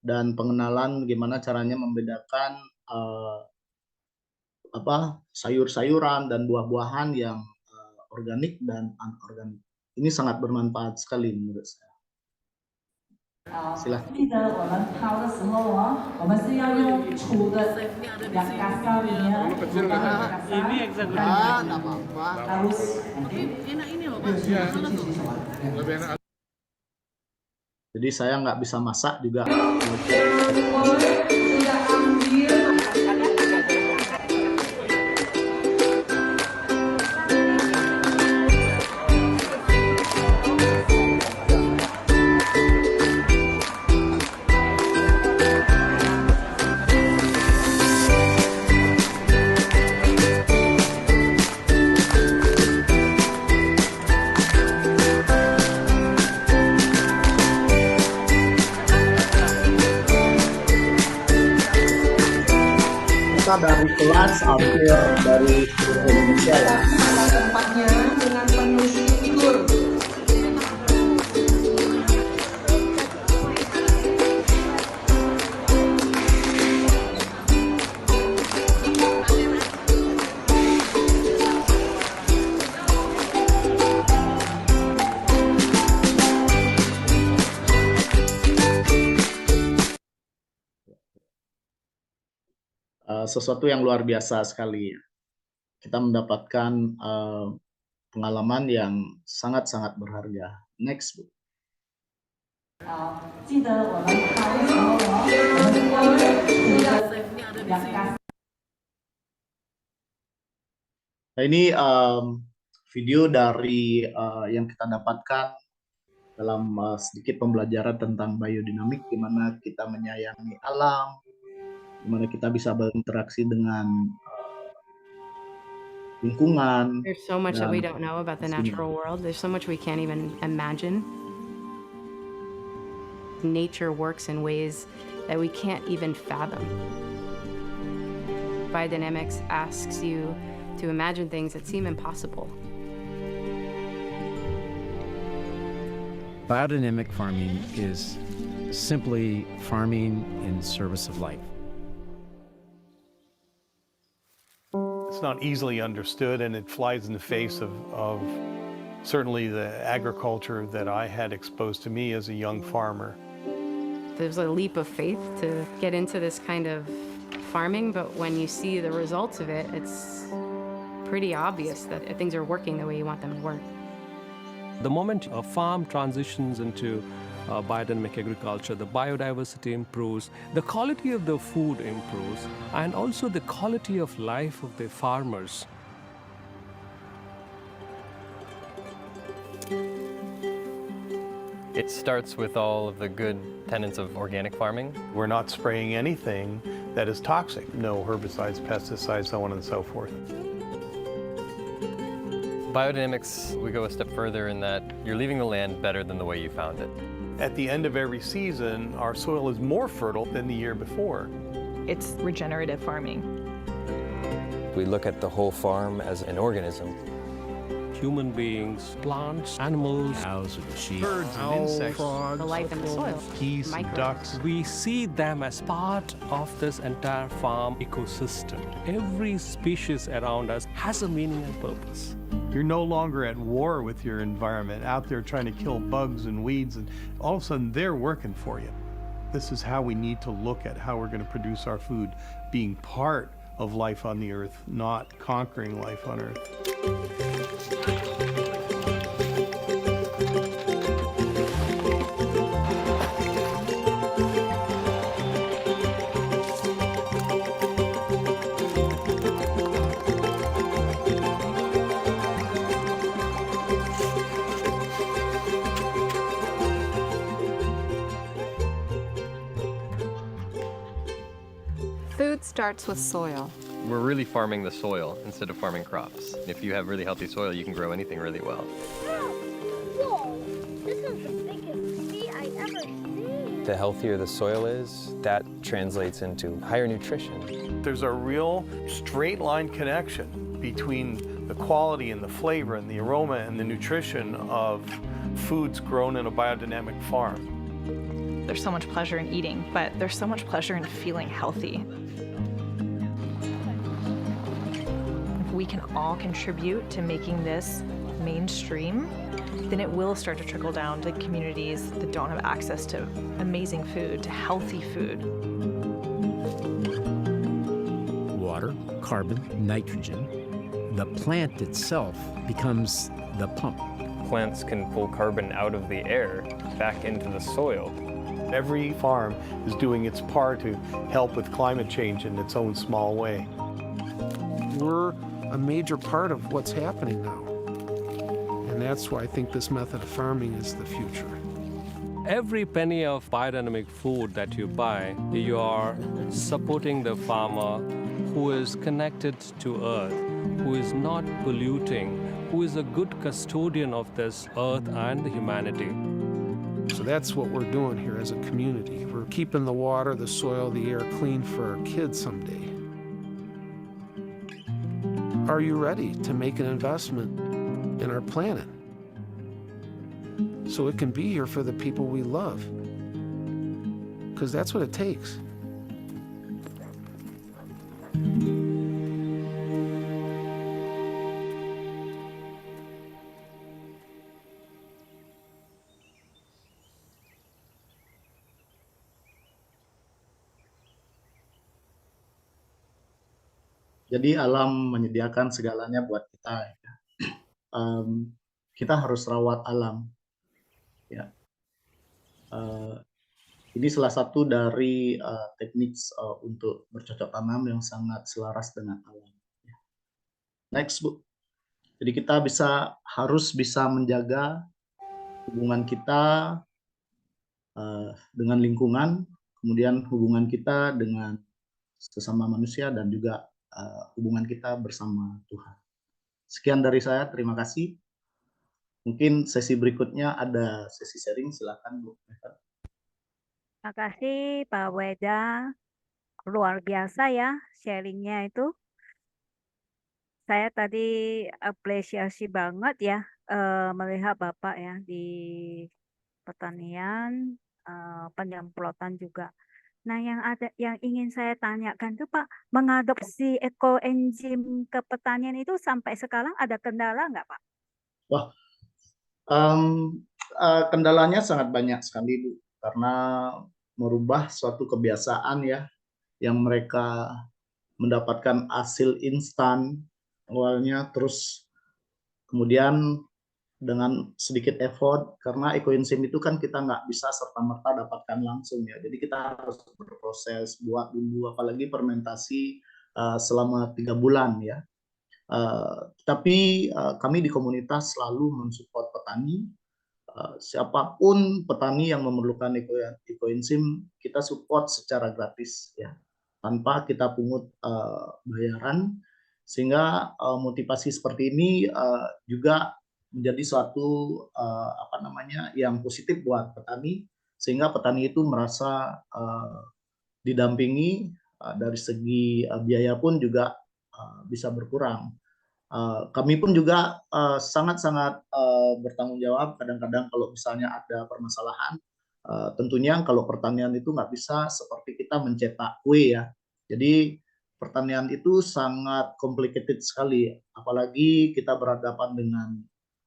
dan pengenalan gimana caranya membedakan sayur-sayuran dan buah-buahan yang organik dan anorganik. Ini sangat bermanfaat sekali menurut saya. Silahkan. 记得我们烤的时候我们是要用粗的两嘎烧里面，harus Jadi saya nggak bisa masak juga. Dari kelas hampir dari Indonesia ya. tempatnya dengan penuh syukur. Sesuatu yang luar biasa sekali. Kita mendapatkan pengalaman yang sangat-sangat berharga. Next, Bu. 记得我们烤的时候我们是要用粗的两嘎。 Nah, ini video dari yang kita dapatkan dalam sedikit pembelajaran tentang biodinamik, di mana kita menyayangi alam, di mana kita bisa berinteraksi dengan lingkungan. There's so much that we don't know about the natural world. There's so much we can't even imagine. Nature works in ways that we can't even fathom. Biodynamics asks you to imagine things that seem impossible. Biodynamic farming is simply farming in service of life. It's not easily understood, and it flies in the face of certainly the agriculture that I had exposed to me as a young farmer. There's a leap of faith to get into this kind of farming, but when you see the results of it, it's pretty obvious that things are working the way you want them to work. The moment a farm transitions into biodynamic agriculture, the biodiversity improves, the quality of the food improves, and also the quality of life of the farmers. It starts with all of the good tenets of organic farming. We're not spraying anything that is toxic. No herbicides, pesticides, so on and so forth. Biodynamics, we go a step further in that you're leaving the land better than the way you found it. At the end of every season, our soil is more fertile than the year before. It's regenerative farming. We look at the whole farm as an organism. Human beings, plants, animals, cows and sheep, birds and insects, frogs, the life in the soil, geese, ducks. We see them as part of this entire farm ecosystem. Every species around us has a meaning and purpose. You're no longer at war with your environment, out there trying to kill bugs and weeds, and all of a sudden they're working for you. This is how we need to look at how we're going to produce our food, being part of life on the earth, not conquering life on earth. Food starts with soil. We're really farming the soil instead of farming crops. If you have really healthy soil, you can grow anything really well. Whoa! This is the biggest bee I ever seen. The healthier the soil is, that translates into higher nutrition. There's a real straight line connection between the quality and the flavor and the aroma and the nutrition of foods grown in a biodynamic farm. There's so much pleasure in eating, but there's so much pleasure in feeling healthy. If we can all contribute to making this mainstream, then it will start to trickle down to communities that don't have access to amazing food, to healthy food. Water, carbon, nitrogen. The plant itself becomes the pump. Plants can pull carbon out of the air back into the soil. Every farm is doing its part to help with climate change in its own small way. We're a major part of what's happening now. And that's why I think this method of farming is the future. Every penny of biodynamic food that you buy, you are supporting the farmer who is connected to earth, who is not polluting, who is a good custodian of this earth and the humanity. So that's what we're doing here as a community. We're keeping the water, the soil, the air clean for our kids someday. Are you ready to make an investment in our planet so it can be here for the people we love? Because that's what it takes. Jadi alam menyediakan segalanya buat kita. Ya. Kita harus rawat alam. Ya. Ini salah satu dari teknik untuk bercocok tanam yang sangat selaras dengan alam. Ya. Next, Bu. Jadi kita harus bisa menjaga hubungan kita dengan lingkungan, kemudian hubungan kita dengan sesama manusia dan juga hubungan kita bersama Tuhan. Sekian dari saya, terima kasih. Mungkin sesi berikutnya ada sesi sharing, silakan Bu. Terima kasih Pak Weda, luar biasa ya sharingnya itu. Saya tadi apresiasi banget ya melihat Bapak ya di pertanian, penyemprotan juga. Nah, yang ingin saya tanyakan tuh Pak, mengadopsi ekoenzim ke pertanian itu sampai sekarang ada kendala nggak Pak? Wah, kendalanya sangat banyak sekali Bu, karena merubah suatu kebiasaan ya, yang mereka mendapatkan hasil instan awalnya, terus kemudian dengan sedikit effort, karena ekoenzim itu kan kita nggak bisa serta-merta dapatkan langsung ya. Jadi kita harus berproses, buat dulu, apalagi fermentasi selama 3 bulan ya. Tapi kami di komunitas selalu mensupport petani. Siapapun petani yang memerlukan ekoenzim, kita support secara gratis ya, tanpa kita pungut bayaran, sehingga motivasi seperti ini juga menjadi suatu yang positif buat petani, sehingga petani itu merasa didampingi dari segi biaya pun juga bisa berkurang. Kami pun juga sangat-sangat bertanggung jawab kadang-kadang kalau misalnya ada permasalahan. Tentunya kalau pertanian itu nggak bisa seperti kita mencetak kue ya. Jadi pertanian itu sangat complicated sekali, apalagi kita berhadapan dengan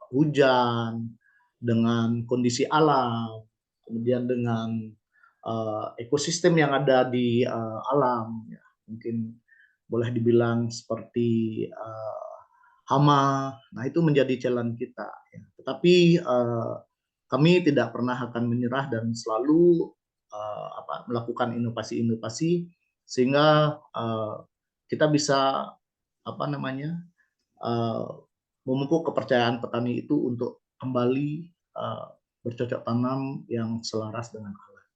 hujan, dengan kondisi alam, kemudian dengan ekosistem yang ada di alam, ya. Mungkin boleh dibilang seperti hama. Nah, itu menjadi challenge kita, ya. Tetapi kami tidak pernah akan menyerah dan selalu melakukan inovasi-inovasi sehingga kita bisa memupuk kepercayaan petani itu untuk kembali bercocok tanam yang selaras dengan alam.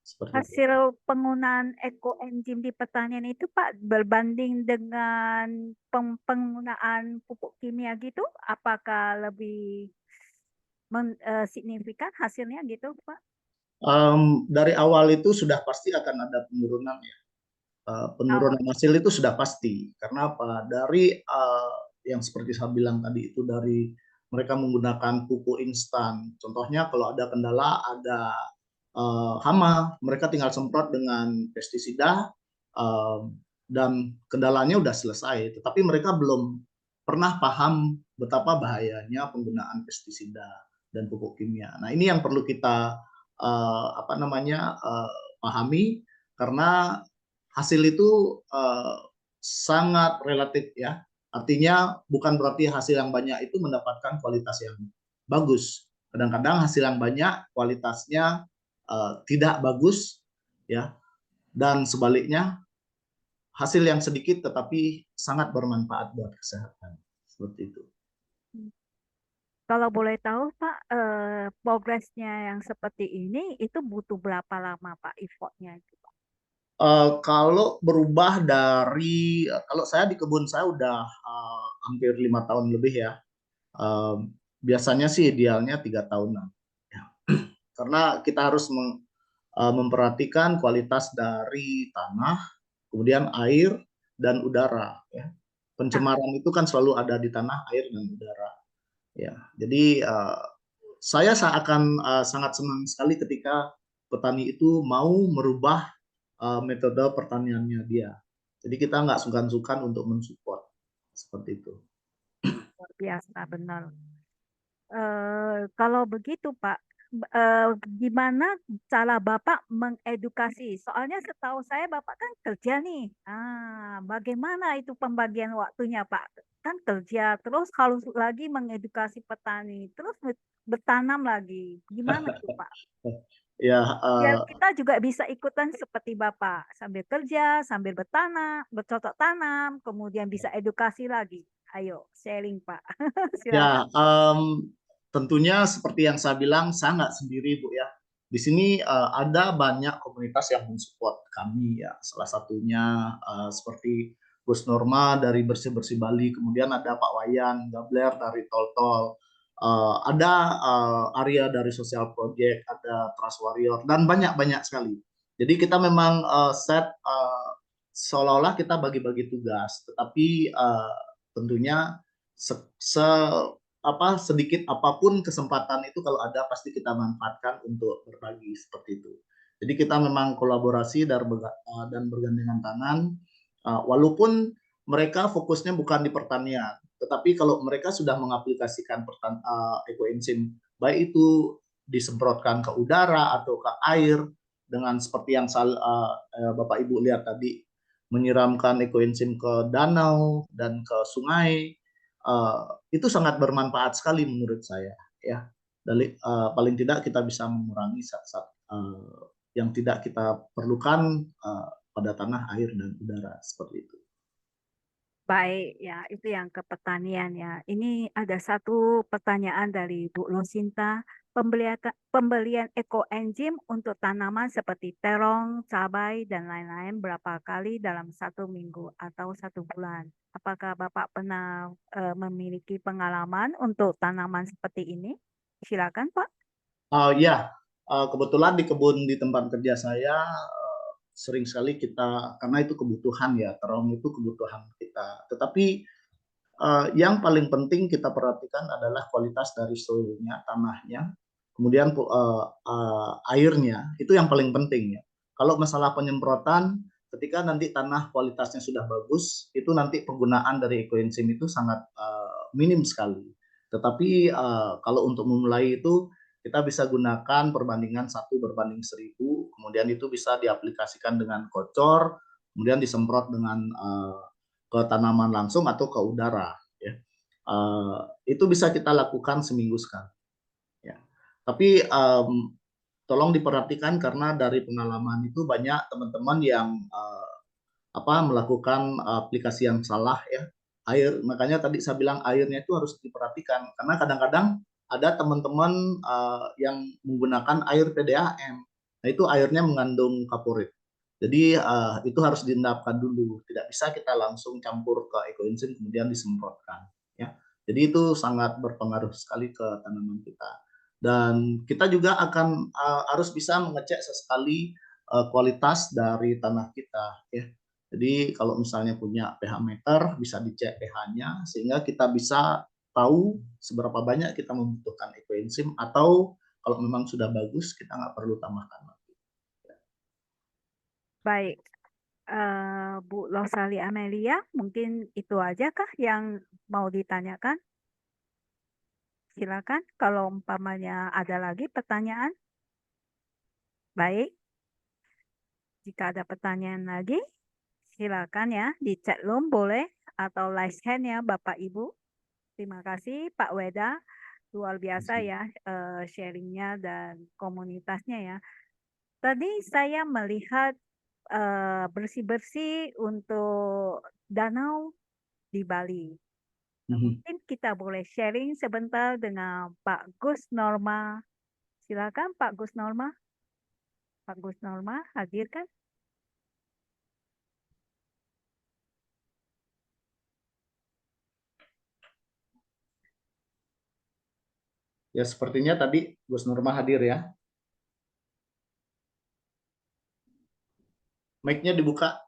Seperti itu. Hasil penggunaan ekoenzim di pertanian itu Pak berbanding dengan penggunaan pupuk kimia gitu, apakah lebih signifikan hasilnya gitu Pak? Dari awal itu sudah pasti akan ada penurunan, ya. Penurunan hasil itu sudah pasti. Karena apa? Dari yang seperti saya bilang tadi itu, dari mereka menggunakan pupuk instan. Contohnya kalau ada kendala, ada hama, mereka tinggal semprot dengan pestisida dan kendalanya udah selesai. Tetapi mereka belum pernah paham betapa bahayanya penggunaan pestisida dan pupuk kimia. Nah, ini yang perlu kita pahami, karena hasil itu sangat relatif, ya. Artinya bukan berarti hasil yang banyak itu mendapatkan kualitas yang bagus. Kadang-kadang hasil yang banyak kualitasnya tidak bagus, ya. Dan sebaliknya hasil yang sedikit tetapi sangat bermanfaat buat kesehatan. Seperti itu. Kalau boleh tahu Pak, progresnya yang seperti ini itu butuh berapa lama Pak effortnya itu Pak? Kalau berubah dari, kalau saya di kebun saya udah hampir 5 tahun lebih, ya. Biasanya sih idealnya 3 tahunan. Ya. Karena kita harus memperhatikan kualitas dari tanah, kemudian air dan udara, ya. Pencemaran itu kan selalu ada di tanah, air dan udara. Ya, jadi saya akan sangat senang sekali ketika petani itu mau merubah metode pertaniannya dia. Jadi kita nggak sungkan-sungkan untuk mensupport seperti itu. Luar biasa, benar. Kalau begitu Pak, gimana cara Bapak mengedukasi? Soalnya setahu saya Bapak kan kerja nih. Bagaimana itu pembagian waktunya Pak? Kan kerja, terus harus lagi mengedukasi petani, terus bertanam lagi. Gimana itu Pak? Ya, Biar kita juga bisa ikutan seperti Bapak, sambil kerja, sambil bertanam, bercocok tanam, kemudian bisa edukasi lagi. Ayo, sharing Pak. ya, Silakan. tentunya seperti yang saya bilang, saya nggak sendiri, Bu, ya. Di sini ada banyak komunitas yang mensupport kami, ya. Salah satunya seperti Gus Norma dari Bersih-Bersih Bali, kemudian ada Pak Wayan Gabler dari Tol-Tol, ada Arya dari Social Project, ada Trust Warrior, dan banyak-banyak sekali. Jadi kita memang set seolah-olah kita bagi-bagi tugas, tetapi tentunya sedikit apapun kesempatan itu kalau ada pasti kita manfaatkan untuk berbagi seperti itu. Jadi kita memang kolaborasi dan bergandengan tangan, walaupun mereka fokusnya bukan di pertanian, tetapi kalau mereka sudah mengaplikasikan ekoenzim, baik itu disemprotkan ke udara atau ke air dengan seperti yang Bapak Ibu lihat tadi, menyiramkan ekoenzim ke danau dan ke sungai, itu sangat bermanfaat sekali menurut saya, ya. Paling tidak kita bisa mengurangi zat-zat yang tidak kita perlukan pada tanah, air, dan udara seperti itu. Baik, ya itu yang ke pertanian ya. Ini ada satu pertanyaan dari Bu Losinta. Pembelian ekoenzim untuk tanaman seperti terong, cabai, dan lain-lain berapa kali dalam 1 minggu atau 1 bulan? Apakah Bapak pernah memiliki pengalaman untuk tanaman seperti ini? Silakan Pak. Ya, kebetulan di kebun di tempat kerja saya sering sekali kita, karena itu kebutuhan, ya, terong itu kebutuhan kita. Tetapi yang paling penting kita perhatikan adalah kualitas dari soilnya, tanahnya, kemudian airnya, itu yang paling penting, ya. Kalau masalah penyemprotan, ketika nanti tanah kualitasnya sudah bagus, itu nanti penggunaan dari ekoenzim itu sangat minim sekali. Tetapi kalau untuk memulai itu kita bisa gunakan perbandingan 1:1000, kemudian itu bisa diaplikasikan dengan kocor, kemudian disemprot dengan ke tanaman langsung atau ke udara. Ya. Itu bisa kita lakukan seminggu sekali. Ya. Tapi tolong diperhatikan karena dari pengalaman itu banyak teman-teman yang melakukan aplikasi yang salah ya. Makanya tadi saya bilang airnya itu harus diperhatikan karena kadang-kadang ada teman-teman yang menggunakan air PDAM. Nah, itu airnya mengandung kaporit. Jadi itu harus diendapkan dulu. Tidak bisa kita langsung campur ke ekoenzim kemudian disemprotkan. Ya. Jadi itu sangat berpengaruh sekali ke tanaman kita. Dan kita juga akan harus bisa mengecek sesekali kualitas dari tanah kita. Ya. Jadi kalau misalnya punya pH meter bisa dicek pH-nya sehingga kita bisa tahu seberapa banyak kita membutuhkan ekoenzim atau kalau memang sudah bagus kita nggak perlu tambahkan lagi. Baik, Bu Losali Amelia, mungkin itu aja kah yang mau ditanyakan? Silakan kalau umpamanya ada lagi pertanyaan. Baik, jika ada pertanyaan lagi, silakan ya di chat room boleh atau raise hand ya Bapak Ibu. Terima kasih Pak Weda, luar biasa ya sharingnya dan komunitasnya ya. Tadi saya melihat bersih-bersih untuk danau di Bali. Mungkin kita boleh sharing sebentar dengan Pak Gus Norma. Silakan Pak Gus Norma. Pak Gus Norma hadir kan? Ya sepertinya tadi Gus Nurma hadir ya. Mic-nya dibuka.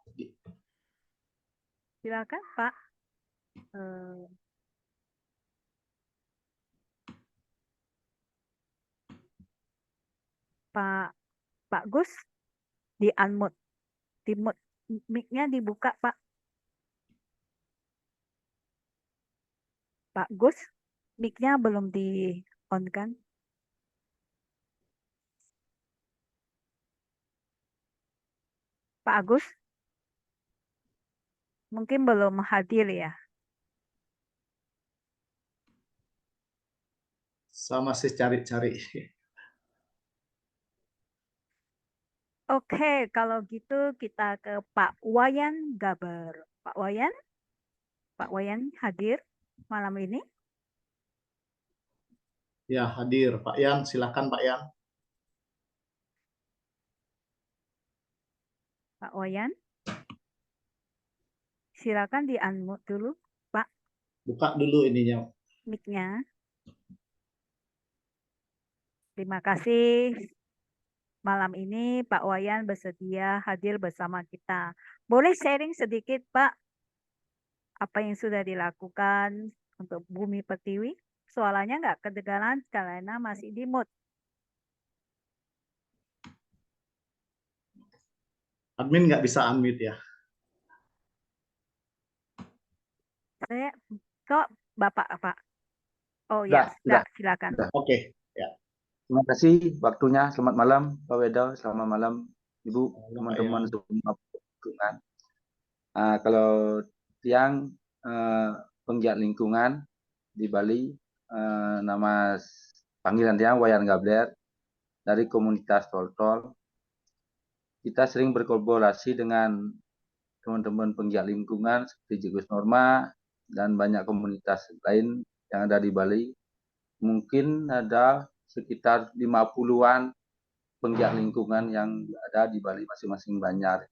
Silakan Pak. Pak Gus di unmute. Mic-nya dibuka Pak. Pak Gus, mic-nya belum di on kan? Pak Agus? Mungkin belum hadir ya. Saya masih cari-cari. Oke, kalau gitu kita ke Pak Wayan Gaber. Pak Wayan hadir malam ini? Ya, hadir. Pak Yan, silakan Pak Yan. Pak Wayan? Silakan di unmute dulu, Pak. Buka dulu ininya. Mic-nya. Terima kasih. Malam ini Pak Wayan bersedia hadir bersama kita. Boleh sharing sedikit, Pak, apa yang sudah dilakukan untuk Bumi Pertiwi? Suaranya nggak kedengaran karena masih di mute. Admin nggak bisa unmute ya? Saya kok Bapak apa? Oh ya, sudah, silakan. Oke, ya. Terima kasih waktunya. Selamat malam Pak Wedo, selamat malam Ibu, teman-teman semua lingkungan. Kalau tiang penggiat lingkungan di Bali, nama panggilan tiang Wayan Gabler dari komunitas Tol-Tol. Kita sering berkolaborasi dengan teman-teman penggiat lingkungan seperti Gus Norma dan banyak komunitas lain yang ada di Bali. Mungkin ada sekitar 50-an penggiat lingkungan yang ada di Bali, masing-masing Banjaran.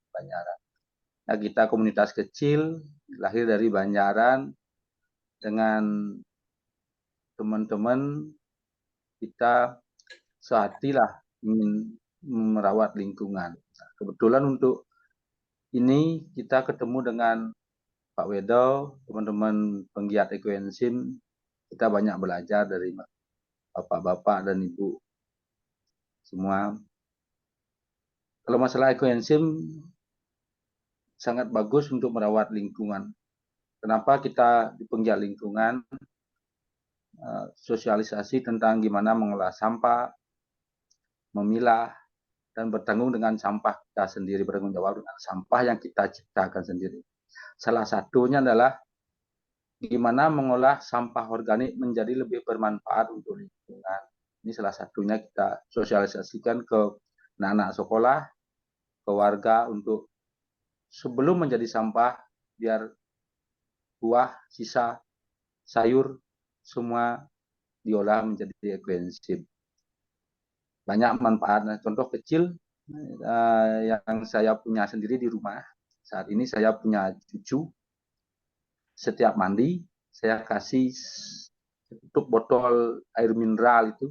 Nah, kita komunitas kecil, lahir dari Banjaran, dengan teman-teman kita sehatilah ingin merawat lingkungan. Nah, kebetulan untuk ini kita ketemu dengan Pak Wedo, teman-teman penggiat ekoenzim, kita banyak belajar dari bapak-bapak dan ibu semua. Kalau masalah ekoenzim, sangat bagus untuk merawat lingkungan. Kenapa kita di penggiat lingkungan sosialisasi tentang gimana mengolah sampah, memilah, dan bertanggung dengan sampah kita sendiri, bertanggung jawab dengan sampah yang kita ciptakan sendiri. Salah satunya adalah gimana mengolah sampah organik menjadi lebih bermanfaat untuk lingkungan. Ini salah satunya kita sosialisasikan ke anak-anak sekolah, ke warga untuk sebelum menjadi sampah, biar buah, sisa, sayur, semua diolah menjadi ekoenzim. Banyak manfaatnya. Contoh kecil yang saya punya sendiri di rumah. Saat ini saya punya cucu. Setiap mandi, saya kasih tutup botol air mineral itu,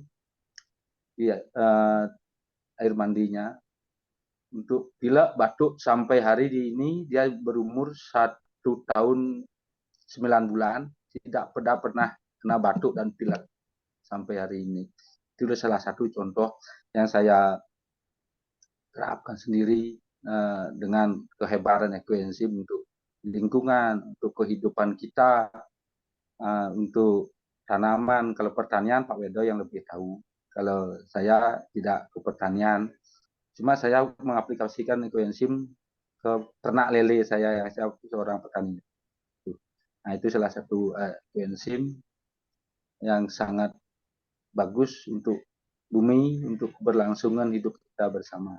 air mandinya. Untuk pilek, batuk sampai hari ini dia berumur 1 tahun 9 bulan, tidak pernah kena batuk dan pilek sampai hari ini. Itu salah satu contoh yang saya terapkan sendiri dengan kehebatan ekoenzim untuk lingkungan, untuk kehidupan kita, untuk tanaman. Kalau pertanian Pak Wedo yang lebih tahu. Kalau saya tidak ke pertanian, cuma saya mengaplikasikan ekoenzim ke ternak lele saya seorang petani. Nah, itu salah satu ekoenzim yang sangat bagus untuk bumi, untuk keberlangsungan hidup kita bersama.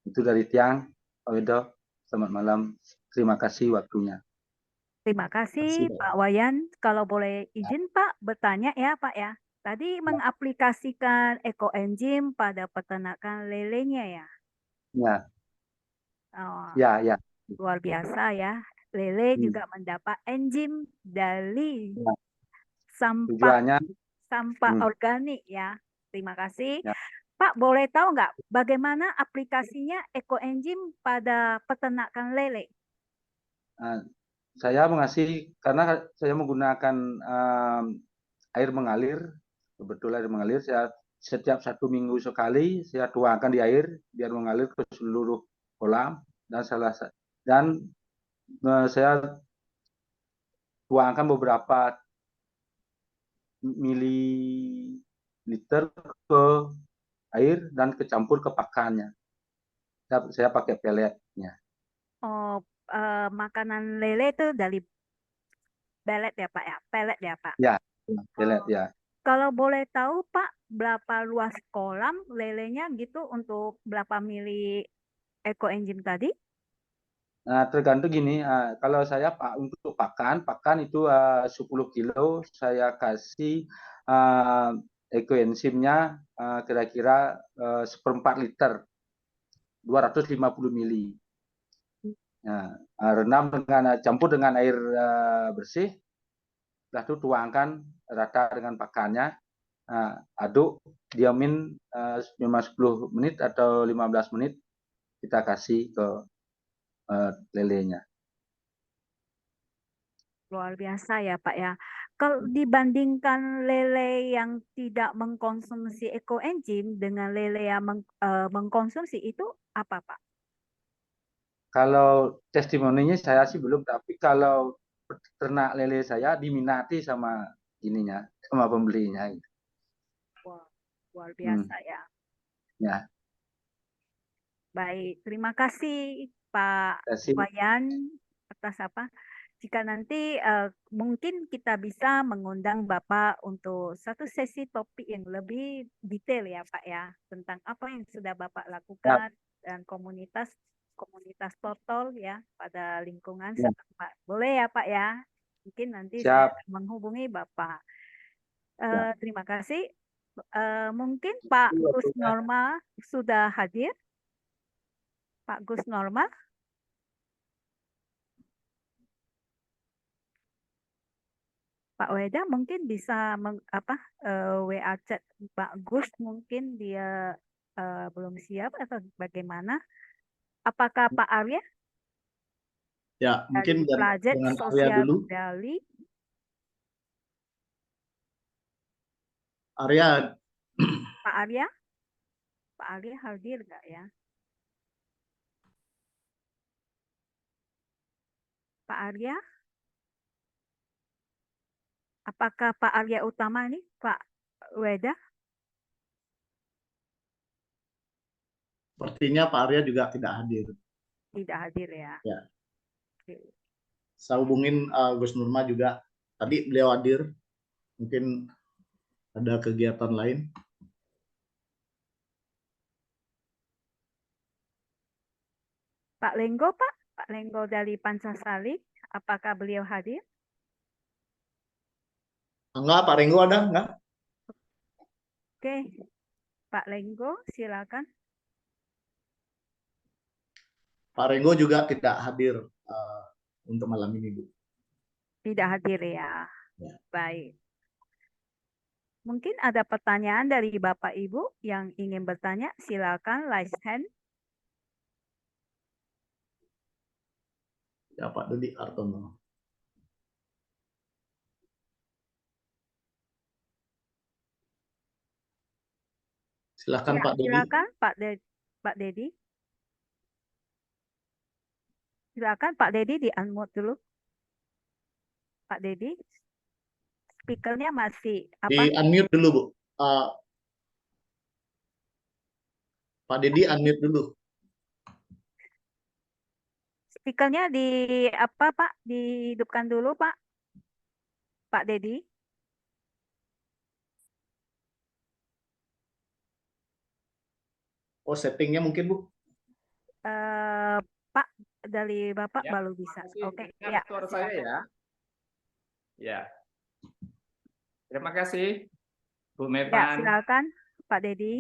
Itu dari Tiang, Pak Wedo. Selamat malam. Terima kasih waktunya. Terima kasih Pak Wayan. Kalau boleh izin Pak bertanya ya Pak ya. Tadi mengaplikasikan ekoenzim pada peternakan lelenya ya? Ya. Oh, Ya. luar biasa ya. Lele juga mendapat enzim dari sampah organik ya. Terima kasih. Ya. Pak, boleh tahu nggak bagaimana aplikasinya ekoenzim pada peternakan lele? Saya mengasih, karena saya menggunakan air mengalir, kebetulan air mengalir, saya setiap 1 minggu sekali saya tuangkan di air biar mengalir ke seluruh kolam, dan saya tuangkan beberapa mililiter ke air dan kecampur ke pakannya. Saya pakai peletnya. Oh, makanan lele itu dari pelet ya Pak ya? Pelet ya Pak? Ya, pelet ya. Kalau boleh tahu Pak, berapa luas kolam lelenya gitu untuk berapa mili ekoenzim tadi? Nah, tergantung gini, kalau saya Pak untuk pakan itu 10 kilo, saya kasih ekoenzimnya kira-kira 1/4 liter, 250 mili. Nah, rendam campur dengan air bersih, setelah itu tuangkan rata dengan pakannya, aduk, diamin 10 menit atau 15 menit, kita kasih ke lelenya. Luar biasa ya Pak ya. Kalau dibandingkan lele yang tidak mengkonsumsi ekoenzim dengan lele yang mengkonsumsi, itu apa Pak? Kalau testimoninya saya sih belum, tapi kalau ternak lele saya diminati sama ininya, sama pembelinya. Wah, luar biasa ya. Ya. Baik, terima kasih Pak Wayan atas jika nanti mungkin kita bisa mengundang Bapak untuk satu sesi topik yang lebih detail ya Pak ya, tentang apa yang sudah Bapak lakukan dan komunitas total ya pada lingkungan setempat. Boleh ya Pak ya? Mungkin nanti saya menghubungi Bapak. Terima kasih. Mungkin Pak Gus Norma sudah hadir? Pak Gus Norma? Pak Weda mungkin bisa WA chat Pak Gus, mungkin dia belum siap atau bagaimana? Apakah Pak Arya? Ya, mungkin dengan Arya dulu. Dali. Arya. Pak Arya? Pak Arya hadir nggak ya? Pak Arya? Apakah Pak Arya Utama ini, Pak Weda? Sepertinya Pak Arya juga tidak hadir. Tidak hadir ya. Ya. Oke. Saya hubungin Gus Nurma juga. Tadi beliau hadir. Mungkin ada kegiatan lain. Pak Lenggo, Pak? Pak Lenggo dari Pancasali, apakah beliau hadir? Enggak, Pak Renggo ada? Enggak? Oke, Pak Lenggo, silakan. Pak Renggo juga tidak hadir untuk malam ini, Bu. Tidak hadir ya. Ya. Baik. Mungkin ada pertanyaan dari Bapak Ibu yang ingin bertanya, silakan raise hand. Ya, Pak Dodi Artono. Silakan Ya, Pak Dodi. silakan Pak Dedi. Silakan Pak Dedi di unmute dulu. Pak Dedi, speakernya masih apa? Di unmute dulu, Bu. Pak Dedi unmute dulu. Speakernya di apa Pak? Dihidupkan dulu Pak. Pak Dedi. Oh, settingnya mungkin, Bu. Pak, dari Bapak Ya, baru bisa. Oke, ya. Suara saya ya. Ya. Terima kasih, Bu Ya, Mepan. silakan Pak Dedi.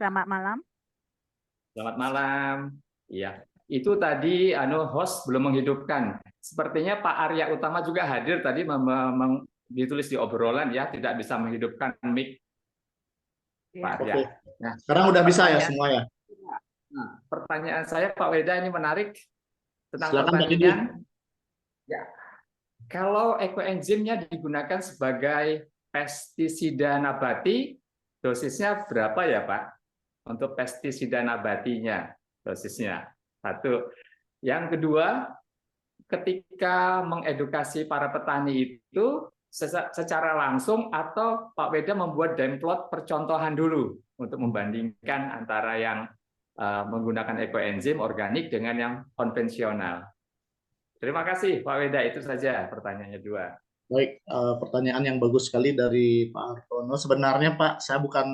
Selamat malam. Selamat malam. Iya, itu tadi host belum menghidupkan. Sepertinya Pak Arya Utama juga hadir tadi ditulis di obrolan ya, tidak bisa menghidupkan mic. Pak Arya. Oke. Nah, Sekarang udah bisa ya semua ya? Nah, pertanyaan saya Pak Weda ini menarik tentang Silakan, Pak pertanian. Ya, kalau ekoenzimnya digunakan sebagai pestisida nabati, dosisnya berapa ya Pak? Untuk pestisida nabatinya, dosisnya. Satu. Yang kedua, ketika mengedukasi para petani itu secara langsung atau Pak Weda membuat demplot percontohan dulu untuk membandingkan antara yang menggunakan ekoenzim organik dengan yang konvensional. Terima kasih Pak Weda, itu saja pertanyaannya dua. Baik, pertanyaan yang bagus sekali dari Pak Artono. Sebenarnya Pak, saya bukan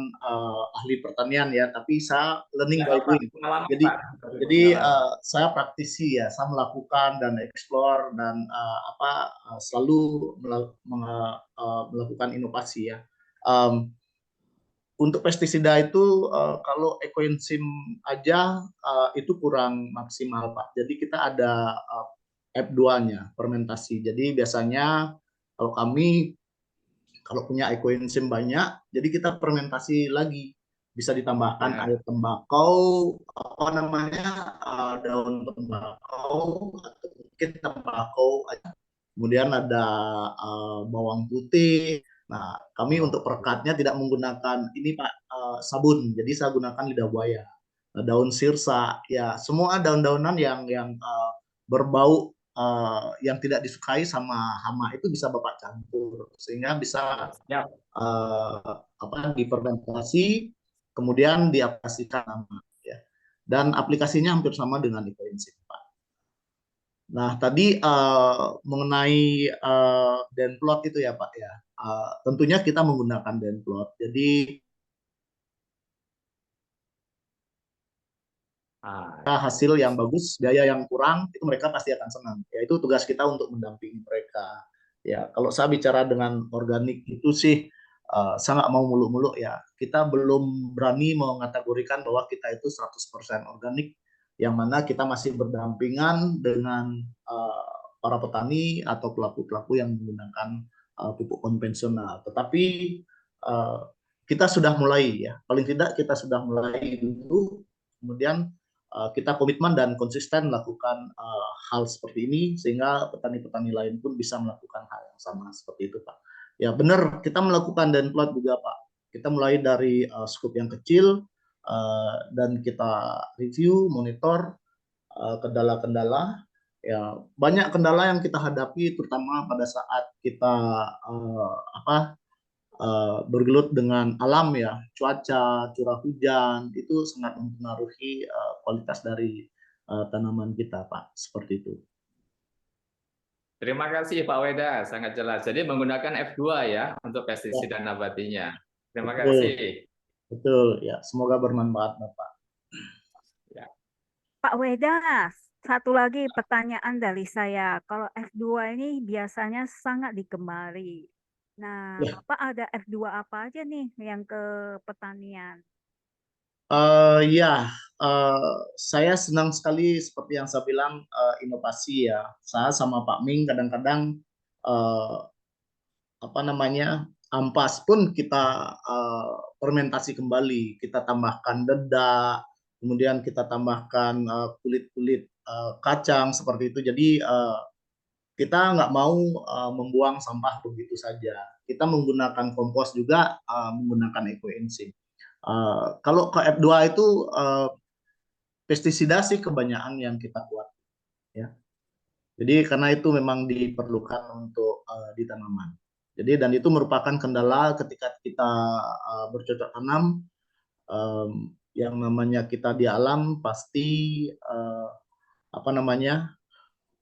ahli pertanian ya, tapi saya learning by doing. Jadi saya praktisi ya, saya melakukan dan explore dan selalu melakukan inovasi ya. Untuk pestisida itu kalau ekoenzim aja itu kurang maksimal Pak. Jadi kita ada F2-nya, fermentasi. Jadi biasanya kalau kami punya ekoenzim banyak, jadi kita fermentasi lagi. Bisa ditambahkan air tembakau, daun tembakau, atau mungkin tembakau. Kemudian ada bawang putih. Nah, kami untuk perekatnya tidak menggunakan ini Pak, sabun. Jadi saya gunakan lidah buaya, daun sirsa, ya semua daun-daunan yang berbau yang tidak disukai sama hama itu bisa Bapak campur sehingga bisa difermentasi kemudian diaplikasikan hama ya. Dan aplikasinya hampir sama dengan ekoenzim Pak. Nah, tadi mengenai denplot itu ya Pak ya. Tentunya kita menggunakan denplot. Jadi hasil yang bagus, biaya yang kurang, itu mereka pasti akan senang. Ya, itu tugas kita untuk mendampingi mereka. Ya, kalau saya bicara dengan organik itu sih saya nggak mau muluk-muluk ya. Kita belum berani mengategorikan bahwa kita itu 100% organik, yang mana kita masih berdampingan dengan para petani atau pelaku-pelaku yang menggunakan pupuk konvensional. Tetapi kita sudah mulai ya, paling tidak kita sudah mulai dulu, kemudian kita komitmen dan konsisten melakukan hal seperti ini sehingga petani-petani lain pun bisa melakukan hal yang sama seperti itu Pak. Ya benar, kita melakukan denplot juga Pak. Kita mulai dari skop yang kecil dan kita review, monitor kendala-kendala. Ya, banyak kendala yang kita hadapi, terutama pada saat kita bergelut dengan alam ya, cuaca, curah hujan itu sangat mempengaruhi kualitas dari tanaman kita, Pak. Seperti itu. Terima kasih Pak Weda, sangat jelas. Jadi menggunakan F2 ya untuk pestisida nabatinya. Terima Betul. kasih. Betul ya, semoga bermanfaat Bapak. Ya. Pak Weda, satu lagi pertanyaan dari saya. Kalau F2 ini biasanya sangat digemari. Nah, Ya. Bapak ada F2 apa aja nih yang ke pertanian? Saya senang sekali seperti yang saya bilang inovasi ya. Saya sama Pak Ming kadang-kadang ampas pun kita fermentasi kembali, kita tambahkan dedak, kemudian kita tambahkan kulit-kulit kacang seperti itu. Jadi kita nggak mau membuang sampah begitu saja. Kita menggunakan kompos juga, menggunakan ekoenzim. Kalau ke F2 itu pestisida sih kebanyakan yang kita buat, ya. Jadi karena itu memang diperlukan untuk di tanaman. Jadi dan itu merupakan kendala ketika kita bercocok tanam, yang namanya kita di alam pasti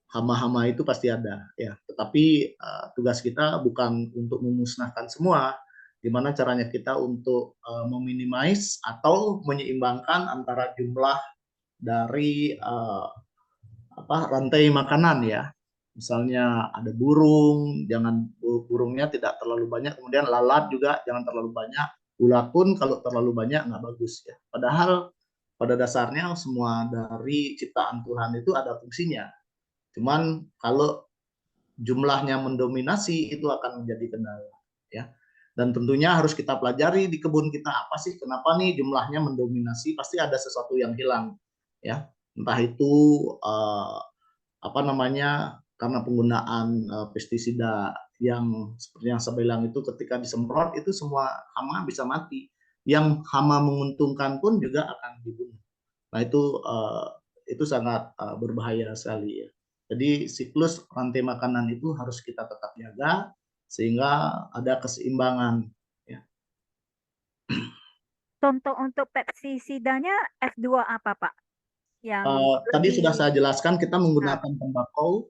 hama-hama itu pasti ada, ya. Tetapi tugas kita bukan untuk memusnahkan semua. Gimana caranya kita untuk meminimais atau menyeimbangkan antara jumlah dari rantai makanan ya. Misalnya ada burung, jangan burungnya tidak terlalu banyak, kemudian lalat juga jangan terlalu banyak. Ulat pun kalau terlalu banyak nggak bagus ya. Padahal pada dasarnya semua dari ciptaan Tuhan itu ada fungsinya. Cuman kalau jumlahnya mendominasi itu akan menjadi kendala ya. Dan tentunya harus kita pelajari di kebun kita, apa sih kenapa nih jumlahnya mendominasi, pasti ada sesuatu yang hilang ya. Entah itu karena penggunaan pestisida yang seperti yang saya bilang itu, ketika disemprot itu semua hama bisa mati. Yang hama menguntungkan pun juga akan dibunuh. Nah itu sangat berbahaya sekali ya. Jadi siklus rantai makanan itu harus kita tetap jaga sehingga ada keseimbangan. Ya. Contoh untuk pestisidanya F2 apa, Pak? Yang tadi lebih... sudah saya jelaskan, kita menggunakan tembakau,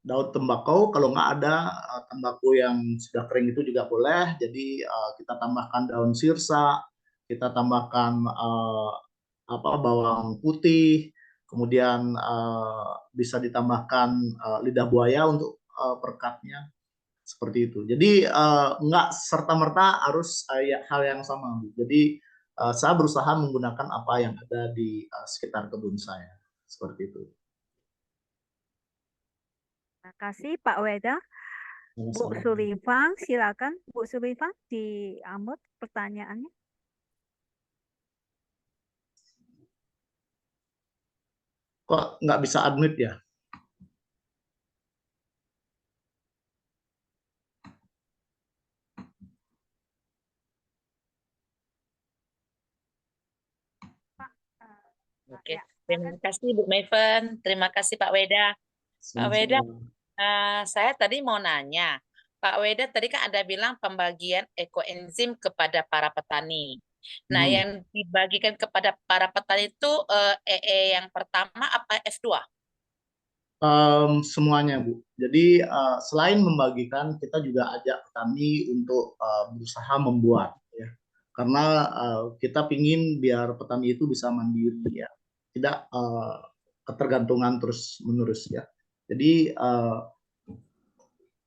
daun tembakau. Kalau nggak ada tembakau yang sudah kering itu juga boleh. Jadi kita tambahkan daun sirsa, kita tambahkan bawang putih, kemudian bisa ditambahkan lidah buaya untuk perekatnya, seperti itu. Jadi nggak serta-merta harus hal yang sama. Jadi saya berusaha menggunakan apa yang ada di sekitar kebun saya, seperti itu. Terima kasih Pak Weda. Bu Sulifang, silakan Bu Sulifang di-unmute pertanyaannya. Kok nggak bisa unmute ya? Oke, terima kasih Bu Maven, terima kasih Pak Weda. Pak Weda, saya tadi mau nanya, Pak Weda tadi kan ada bilang pembagian ekoenzim kepada para petani. Nah, yang dibagikan kepada para petani itu yang pertama apa F2? Semuanya Bu. Jadi selain membagikan, kita juga ajak petani untuk berusaha membuat ya. Karena kita pingin biar petani itu bisa mandiri ya, tidak ketergantungan terus menerus ya. Jadi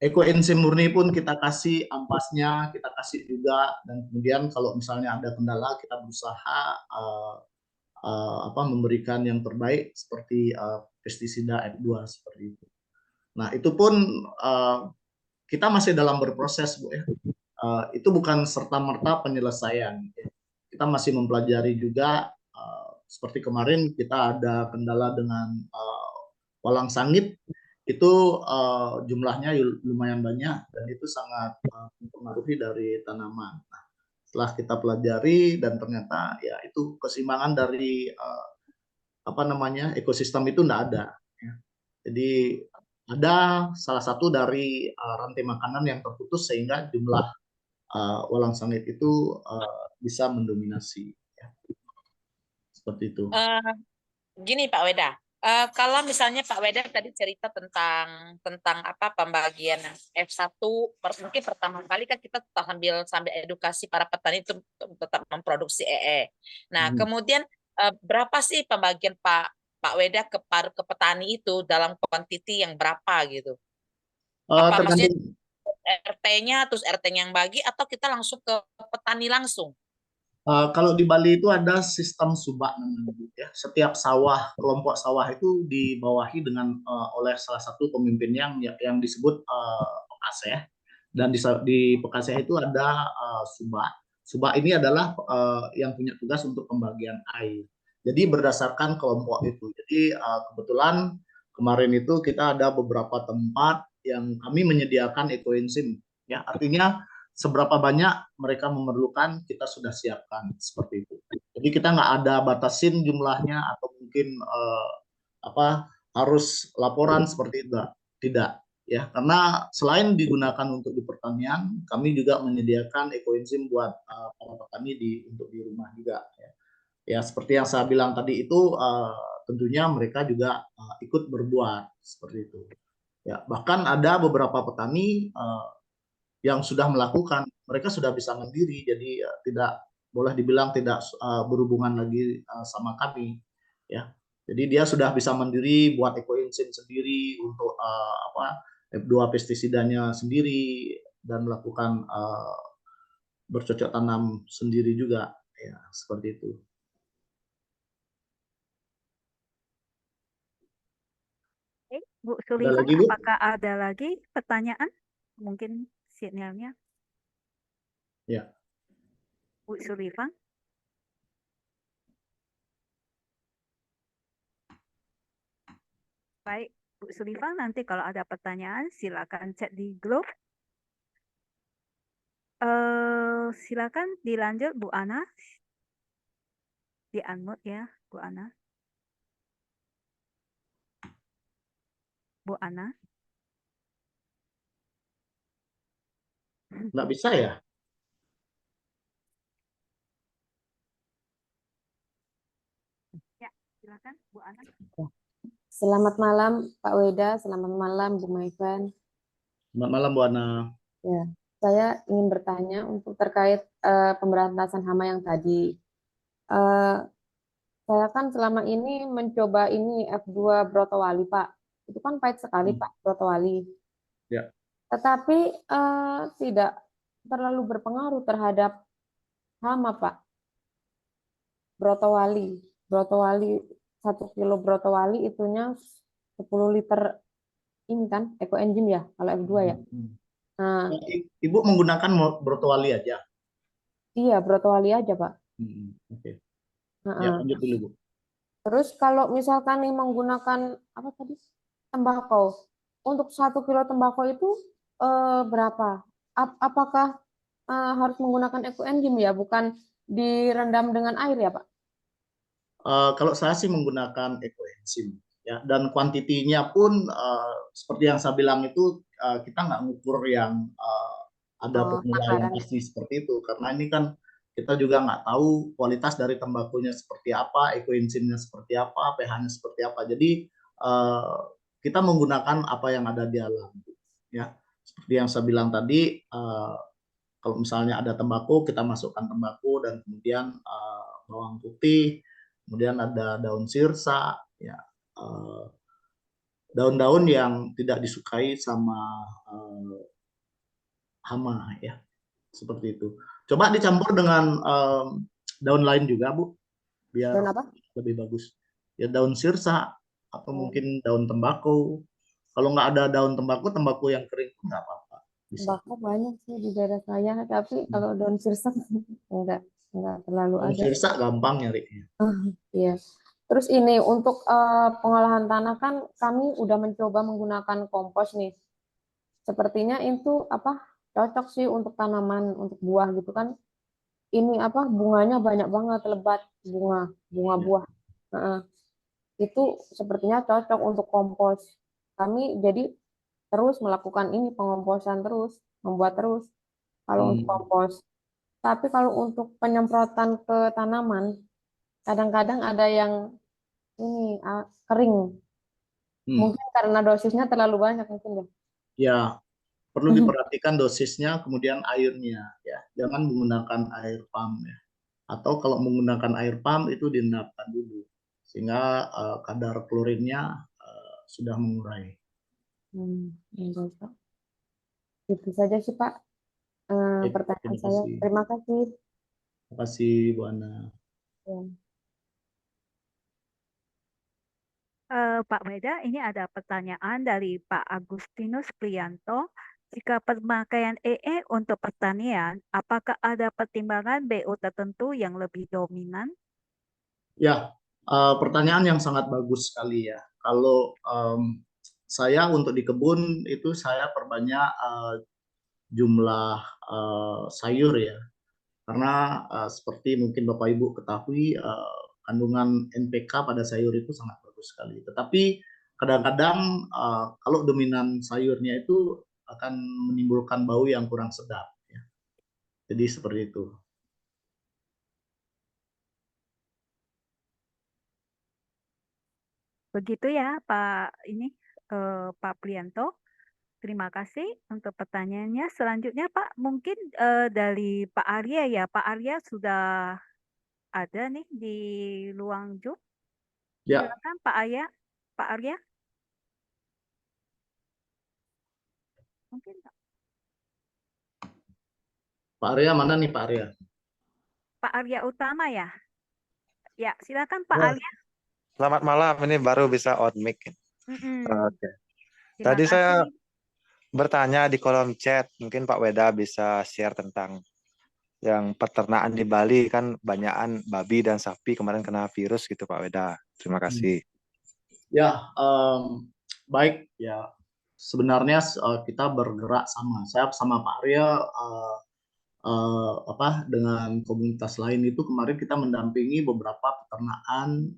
ekoenzim murni pun kita kasih ampasnya, kita kasih juga, dan kemudian kalau misalnya ada kendala kita berusaha memberikan yang terbaik seperti pestisida F2 seperti itu. Nah itu pun kita masih dalam berproses Bu ya. Itu bukan serta-merta penyelesaian. Kita masih mempelajari juga. Seperti kemarin kita ada kendala dengan walang sangit, itu jumlahnya lumayan banyak dan itu sangat mempengaruhi dari tanaman. Nah, setelah kita pelajari dan ternyata ya itu keseimbangan dari ekosistem itu tidak ada. Ya. Jadi ada salah satu dari rantai makanan yang terputus sehingga jumlah walang sangit itu bisa mendominasi. Ya. Seperti itu. Gini Pak Weda, kalau misalnya Pak Weda tadi cerita tentang apa pembagian F1, mungkin pertama kali kan kita sambil edukasi para petani itu tetap memproduksi EE. Nah, kemudian berapa sih pembagian Pak Weda ke petani itu dalam kuantiti yang berapa gitu? Apa maksudnya RT-nya terus RT-nya yang bagi atau kita langsung ke petani langsung? Kalau di Bali itu ada sistem subak namanya, ya. Setiap sawah, kelompok sawah itu dibawahi dengan oleh salah satu pemimpin yang disebut Pekaseh. Dan di Pekaseh itu ada subak. Subak ini adalah yang punya tugas untuk pembagian air. Jadi berdasarkan kelompok itu. Jadi kebetulan kemarin itu kita ada beberapa tempat yang kami menyediakan ekoenzim. Ya, artinya seberapa banyak mereka memerlukan kita sudah siapkan seperti itu. Jadi kita nggak ada batasin jumlahnya atau mungkin harus laporan seperti itu, tidak ya, karena selain digunakan untuk di pertanian, kami juga menyediakan ekoenzim buat para petani untuk di rumah juga ya. Ya seperti yang saya bilang tadi itu tentunya mereka juga ikut berbuat seperti itu. Ya bahkan ada beberapa petani yang sudah melakukan, mereka sudah bisa mandiri, jadi tidak boleh dibilang tidak berhubungan lagi sama kami, ya. Jadi dia sudah bisa mandiri buat ekoenzim sendiri untuk F2 pestisidanya sendiri dan melakukan bercocok tanam sendiri juga, ya seperti itu. Bu Sulifan, apakah ada lagi pertanyaan? Mungkin sinyalnya. Ya. Bu Sulifan. Baik, Bu Sulifan, nanti kalau ada pertanyaan silakan chat di grup. Silakan dilanjut Bu Ana. Di-unmute ya, Bu Ana. Bu Ana. Nggak bisa ya? Ya, silakan Bu Ana. Selamat malam Pak Weda, selamat malam Bu Maivan. Selamat malam Bu Ana. Ya, saya ingin bertanya untuk terkait pemberantasan hama yang tadi. Saya kan selama ini mencoba ini F2 Brotowali Pak. Itu kan pahit sekali Pak Brotowali. Ya. Tetapi tidak terlalu berpengaruh terhadap hama Pak. Brotowali 1 kilo Brotowali itunya 10 liter ini kan ekoenzim ya kalau F2 ya. Nah, Ibu menggunakan Brotowali aja? Iya, Brotowali aja Pak. Oke. Ya, lanjut dulu Bu. Terus kalau misalkan nih menggunakan apa tadi tembakau, untuk 1 kilo tembakau itu berapa? Apakah harus menggunakan ekoenzim ya, bukan direndam dengan air ya Pak? Kalau saya sih menggunakan ekoenzim ya, dan kuantitinya pun seperti yang saya bilang itu kita nggak ngukur yang ada formula yang pasti seperti itu, karena ini kan kita juga nggak tahu kualitas dari tembakunya seperti apa, ekoenzimnya seperti apa, pH-nya seperti apa. Jadi kita menggunakan apa yang ada di alam ya, seperti yang saya bilang tadi. Kalau misalnya ada tembakau, kita masukkan tembakau dan kemudian bawang putih, kemudian ada daun sirsa, ya, daun-daun yang tidak disukai sama hama, ya, seperti itu. Coba dicampur dengan daun lain juga, Bu, biar lebih bagus. Ya daun sirsa atau mungkin daun tembakau. Kalau nggak ada daun tembakau yang kering pun nggak apa-apa. Tembakau banyak sih di daerah saya, tapi kalau daun sirsa enggak terlalu ada. Daun sirsa gampang nyarinya. Iya. Terus ini untuk pengolahan tanah kan kami udah mencoba menggunakan kompos nih. Sepertinya itu cocok sih untuk tanaman, untuk buah gitu kan. Ini bunganya banyak banget, lebat bunga buah. itu sepertinya cocok untuk kompos. Kami jadi terus melakukan ini pengomposan terus, membuat terus kalau untuk kompos. Tapi kalau untuk penyemprotan ke tanaman, kadang-kadang ada yang ini kering. Mungkin karena dosisnya terlalu banyak mungkin ya. Ya, perlu diperhatikan dosisnya, kemudian airnya ya. Jangan menggunakan air pump ya. Atau kalau menggunakan air pump itu diendapkan dulu sehingga kadar klorinnya sudah mengurai. Itu saja sih Pak pertanyaan saya. Terima kasih. Terima kasih Bu Ana. Pak Weda, ini ada pertanyaan dari Pak Agustinus Prianto. Jika pemakaian EE untuk pertanian, apakah ada pertimbangan BO tertentu yang lebih dominan? Ya, pertanyaan yang sangat bagus sekali ya. Kalau saya untuk di kebun itu saya perbanyak jumlah sayur ya. Karena seperti mungkin Bapak Ibu ketahui kandungan NPK pada sayur itu sangat bagus sekali. Tetapi kadang-kadang kalau dominan sayurnya itu akan menimbulkan bau yang kurang sedap. Ya. Jadi seperti itu. Begitu ya Pak Prianto. Terima kasih untuk pertanyaannya. Selanjutnya Pak, mungkin dari Pak Arya ya. Pak Arya sudah ada nih di ruang Zoom. Ya. Silakan Pak Arya. Pak Arya. Mungkin Pak Arya mana nih Pak Arya? Pak Arya Utama ya. Ya, silakan Pak Arya. Selamat malam, ini baru bisa on mic. Oke. Tadi saya bertanya di kolom chat, mungkin Pak Weda bisa share tentang yang peternakan di Bali, kan banyakan babi dan sapi kemarin kena virus gitu Pak Weda. Terima kasih. Ya, baik ya. Sebenarnya kita bergerak sama. Saya sama Pak Arya dengan komunitas lain itu kemarin kita mendampingi beberapa peternakan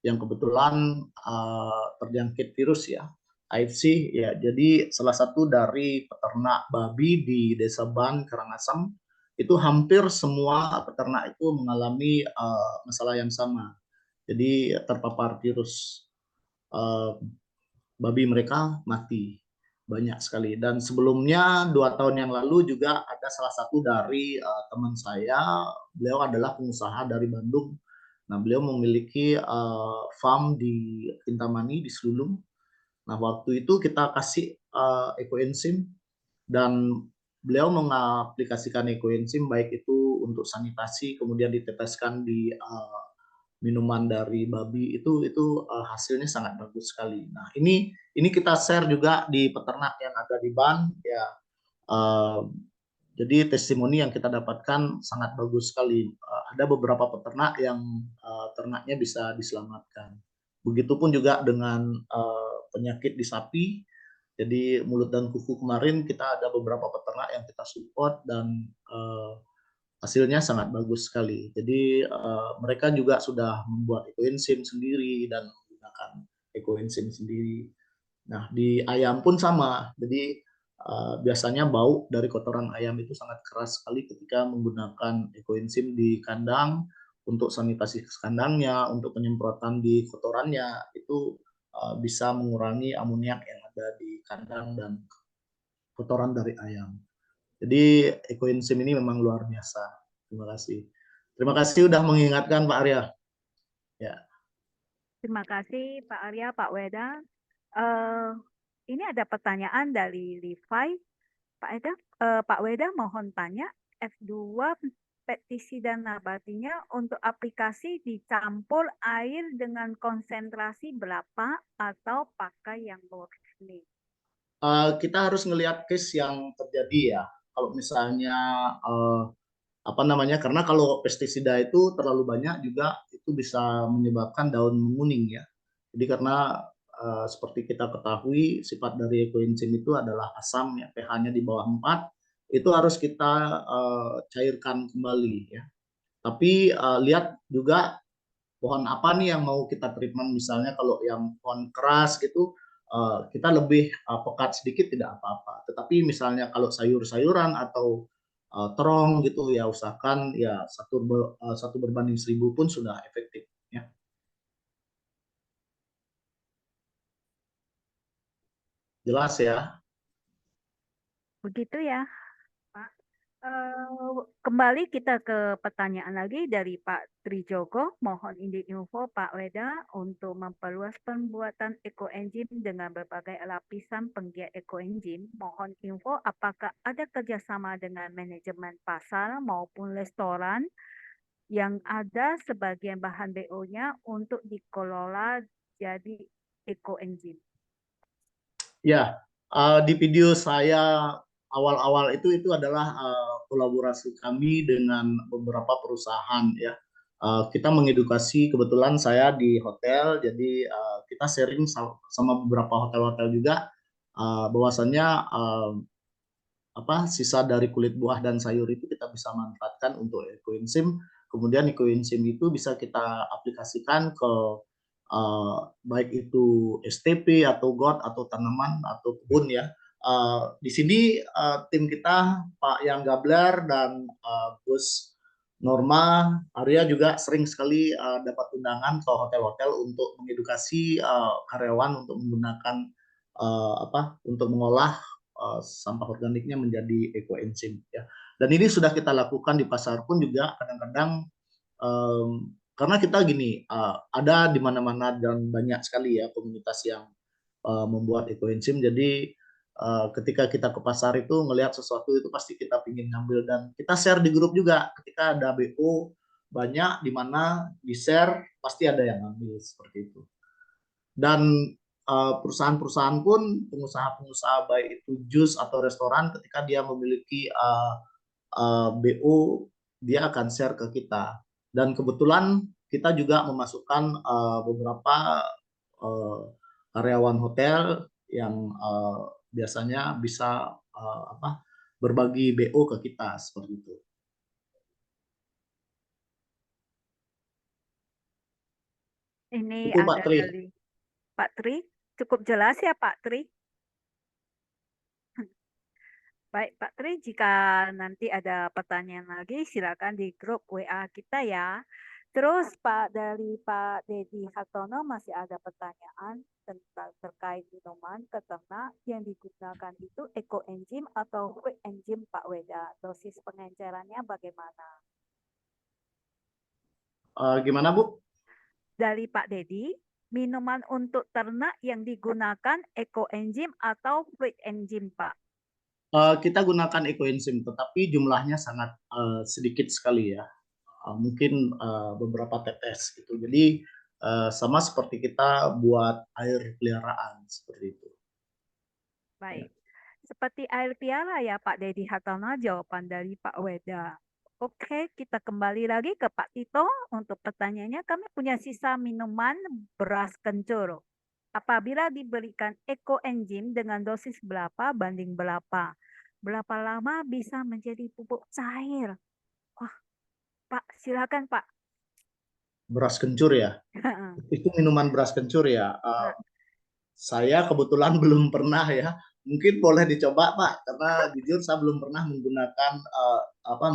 yang kebetulan terjangkit virus ya, AFC ya. Jadi salah satu dari peternak babi di Desa Ban, Karangasem itu hampir semua peternak itu mengalami masalah yang sama. Jadi terpapar virus, babi mereka mati banyak sekali. Dan sebelumnya 2 tahun yang lalu juga ada salah satu dari teman saya, beliau adalah pengusaha dari Bandung. Nah, beliau memiliki farm di Kintamani di Selulung. Nah, waktu itu kita kasih ekoenzim dan beliau mengaplikasikan ekoenzim baik itu untuk sanitasi, kemudian diteteskan di minuman dari babi itu hasilnya sangat bagus sekali. Nah, ini kita share juga di peternak yang ada di Ban ya. Jadi testimoni yang kita dapatkan sangat bagus sekali. Ada beberapa peternak yang ternaknya bisa diselamatkan. Begitupun juga dengan penyakit di sapi. Jadi mulut dan kuku kemarin kita ada beberapa peternak yang kita support dan hasilnya sangat bagus sekali. Jadi mereka juga sudah membuat ekoenzim sendiri dan menggunakan ekoenzim sendiri. Nah, di ayam pun sama. Jadi biasanya bau dari kotoran ayam itu sangat keras sekali ketika menggunakan ekoenzim di kandang untuk sanitasi kandangnya, untuk penyemprotan di kotorannya itu bisa mengurangi amoniak yang ada di kandang dan kotoran dari ayam. Jadi ekoenzim ini memang luar biasa. Terima kasih. Terima kasih sudah mengingatkan Pak Arya. Ya. Terima kasih Pak Arya, Pak Weda. Ini ada pertanyaan dari Levi. Pak Weda mohon tanya, F2 pestisida nabatinya untuk aplikasi dicampur air dengan konsentrasi berapa atau pakai yang murni? Kita harus melihat case yang terjadi ya. Kalau misalnya karena kalau pestisida itu terlalu banyak juga itu bisa menyebabkan daun menguning ya. Jadi karena seperti kita ketahui sifat dari ekoenzim itu adalah asam ya, pH-nya di bawah 4 itu harus kita cairkan kembali ya. Tapi lihat juga pohon apa nih yang mau kita treatment. Misalnya kalau yang pohon keras gitu, kita lebih pekat sedikit tidak apa-apa. Tetapi misalnya kalau sayur-sayuran atau terong gitu ya, usahakan ya satu berbanding 1000 pun sudah efektif ya. Jelas ya? Begitu ya, Pak. Kembali kita ke pertanyaan lagi dari Pak Trijogo. Mohon izin info Pak Weda untuk memperluas pembuatan ekoenzim dengan berbagai lapisan penggiat ekoenzim. Mohon info apakah ada kerjasama dengan manajemen pasar maupun restoran yang ada sebagian bahan BO-nya untuk dikelola jadi ekoenzim. Ya, di video saya awal-awal itu adalah kolaborasi kami dengan beberapa perusahaan ya. Kita mengedukasi, kebetulan saya di hotel, jadi kita sharing sama beberapa hotel-hotel juga bahwasannya sisa dari kulit buah dan sayur itu kita bisa manfaatkan untuk ekoenzim. Kemudian ekoenzim itu bisa kita aplikasikan ke baik itu STP atau got atau tanaman atau kebun ya. Di sini tim kita Pak Yang Gabler dan Gus Norma Arya juga sering sekali dapat undangan ke hotel-hotel untuk mengedukasi karyawan untuk menggunakan untuk mengolah sampah organiknya menjadi ekoenzim ya. Dan ini sudah kita lakukan di pasar pun juga kadang-kadang karena kita gini ada di mana-mana dan banyak sekali ya komunitas yang membuat ekoenzim. Jadi ketika kita ke pasar itu ngelihat sesuatu itu pasti kita ingin ngambil dan kita share di grup juga. Ketika ada BO banyak di mana di share pasti ada yang ngambil seperti itu. Dan perusahaan-perusahaan pun pengusaha-pengusaha baik itu jus atau restoran ketika dia memiliki BO dia akan share ke kita. Dan kebetulan kita juga memasukkan beberapa karyawan hotel yang biasanya bisa berbagi BO ke kita seperti itu. Ini Itu Pak ada Tri. dari Pak Tri. Cukup jelas ya Pak Tri? Baik Pak Tri, jika nanti ada pertanyaan lagi silakan di grup WA kita ya. Terus dari Pak Dedi Hartono masih ada pertanyaan tentang terkait minuman peternak yang digunakan itu ekoenzim atau quick enzim Pak Weda. Dosis pengencerannya bagaimana? Gimana Bu? Dari Pak Dedi, minuman untuk ternak yang digunakan ekoenzim atau quick enzim Pak? Kita gunakan ekoenzim, tetapi jumlahnya sangat sedikit sekali ya. Mungkin beberapa tetes gitu. Jadi sama seperti kita buat air peliharaan seperti itu. Baik. Seperti air piala ya Pak Dedi Hartono, jawaban dari Pak Weda. Oke, kita kembali lagi ke Pak Tito. Untuk pertanyaannya, kami punya sisa minuman beras kencur. Apabila diberikan ekoenzim dengan dosis berapa banding berapa? Berapa lama bisa menjadi pupuk cair? Wah, Pak, silakan Pak. Beras kencur ya? Itu minuman beras kencur ya? Saya kebetulan belum pernah ya. Mungkin boleh dicoba Pak, karena jujur saya belum pernah menggunakan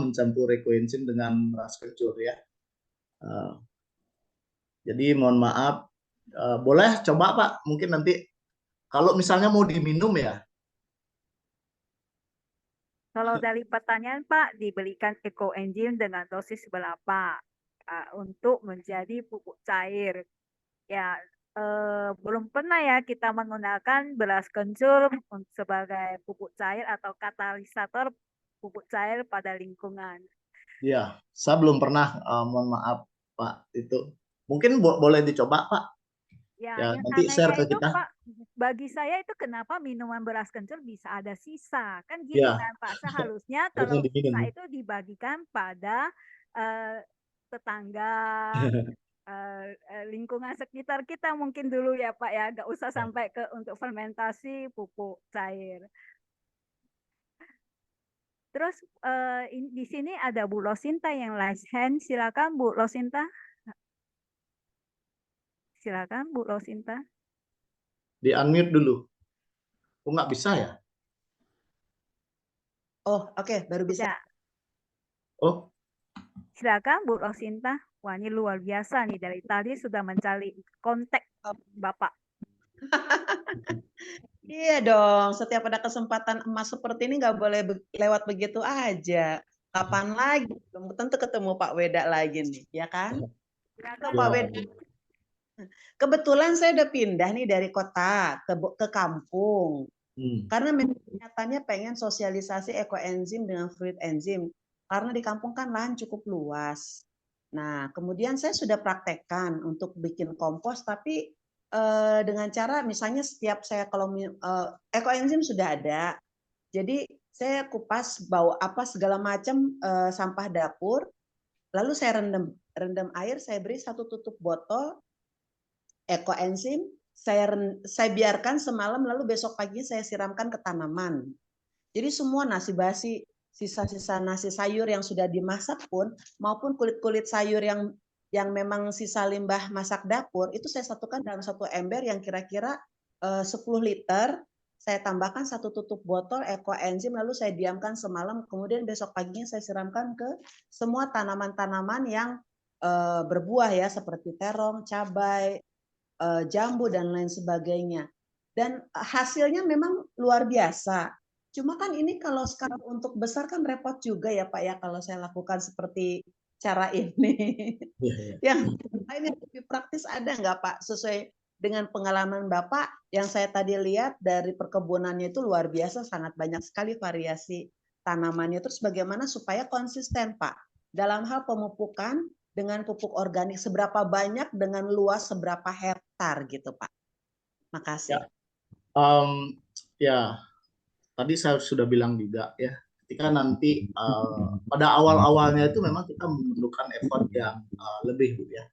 mencampur ekoenzim dengan beras kencur ya. Jadi mohon maaf, boleh coba Pak. Mungkin nanti kalau misalnya mau diminum ya. Kalau dari pertanyaan Pak, diberikan ekoenzim dengan dosis berapa untuk menjadi pupuk cair? Ya, belum pernah ya kita menggunakan beras kencur sebagai pupuk cair atau katalisator pupuk cair pada lingkungan. Iya, saya belum pernah, mohon maaf Pak, itu. Mungkin boleh dicoba Pak. Ya, Ya, yang nanti share anehnya ke itu kita. Pak, bagi saya itu kenapa minuman beras kencur bisa ada sisa? Kan gini Ya. kan Pak, seharusnya Harusnya kalau diminum. sisa itu dibagikan pada tetangga, lingkungan sekitar kita mungkin dulu ya Pak ya, nggak usah sampai ke untuk fermentasi pupuk cair. Terus di sini ada Bu Losinta yang raise hand, silakan Bu Losinta. Silakan Bu Rosinta. Di unmute dulu. Kok nggak bisa ya? Oh, oke, baru bisa. Udah. Oh, Silakan Bu Rosinta. Wah, ini luar biasa nih, dari tadi sudah mencari kontak Bapak. Iya dong, setiap ada kesempatan emas seperti ini nggak boleh lewat begitu aja. Kapan lagi? Belum tentu ketemu Pak Weda lagi nih, ya kan? Atau Pak Weda. Kebetulan saya udah pindah nih dari kota ke kampung. Karena memang nyatanya pengen sosialisasi ekoenzim dengan fruit enzim. Karena di kampung kan lahan cukup luas. Nah, kemudian saya sudah praktekkan untuk bikin kompos, tapi dengan cara misalnya setiap saya kalau ekoenzim sudah ada. Jadi saya kupas bau apa segala macam sampah dapur, lalu saya rendam air, saya beri 1 tutup botol ekoenzim, saya biarkan semalam, lalu besok pagi saya siramkan ke tanaman. Jadi semua nasi basi, sisa-sisa nasi sayur yang sudah dimasak pun, maupun kulit-kulit sayur yang memang sisa limbah masak dapur, itu saya satukan dalam 1 ember yang kira-kira 10 liter. Saya tambahkan 1 tutup botol ekoenzim, lalu saya diamkan semalam, kemudian besok paginya saya siramkan ke semua tanaman-tanaman yang berbuah ya, seperti terong, cabai, jambu dan lain sebagainya. Dan hasilnya memang luar biasa. Cuma kan ini kalau sekarang untuk besar kan repot juga ya Pak ya, kalau saya lakukan seperti cara ini. Yang lain yang lebih praktis ada nggak Pak, sesuai dengan pengalaman Bapak yang saya tadi lihat dari perkebunannya itu luar biasa, sangat banyak sekali variasi tanamannya. Terus bagaimana supaya konsisten Pak dalam hal pemupukan dengan pupuk organik, seberapa banyak dengan luas seberapa hektar gitu Pak? Makasih. Ya, tadi saya sudah bilang juga ya, ketika nanti pada awal-awalnya itu memang kita memerlukan effort yang lebih Bu ya.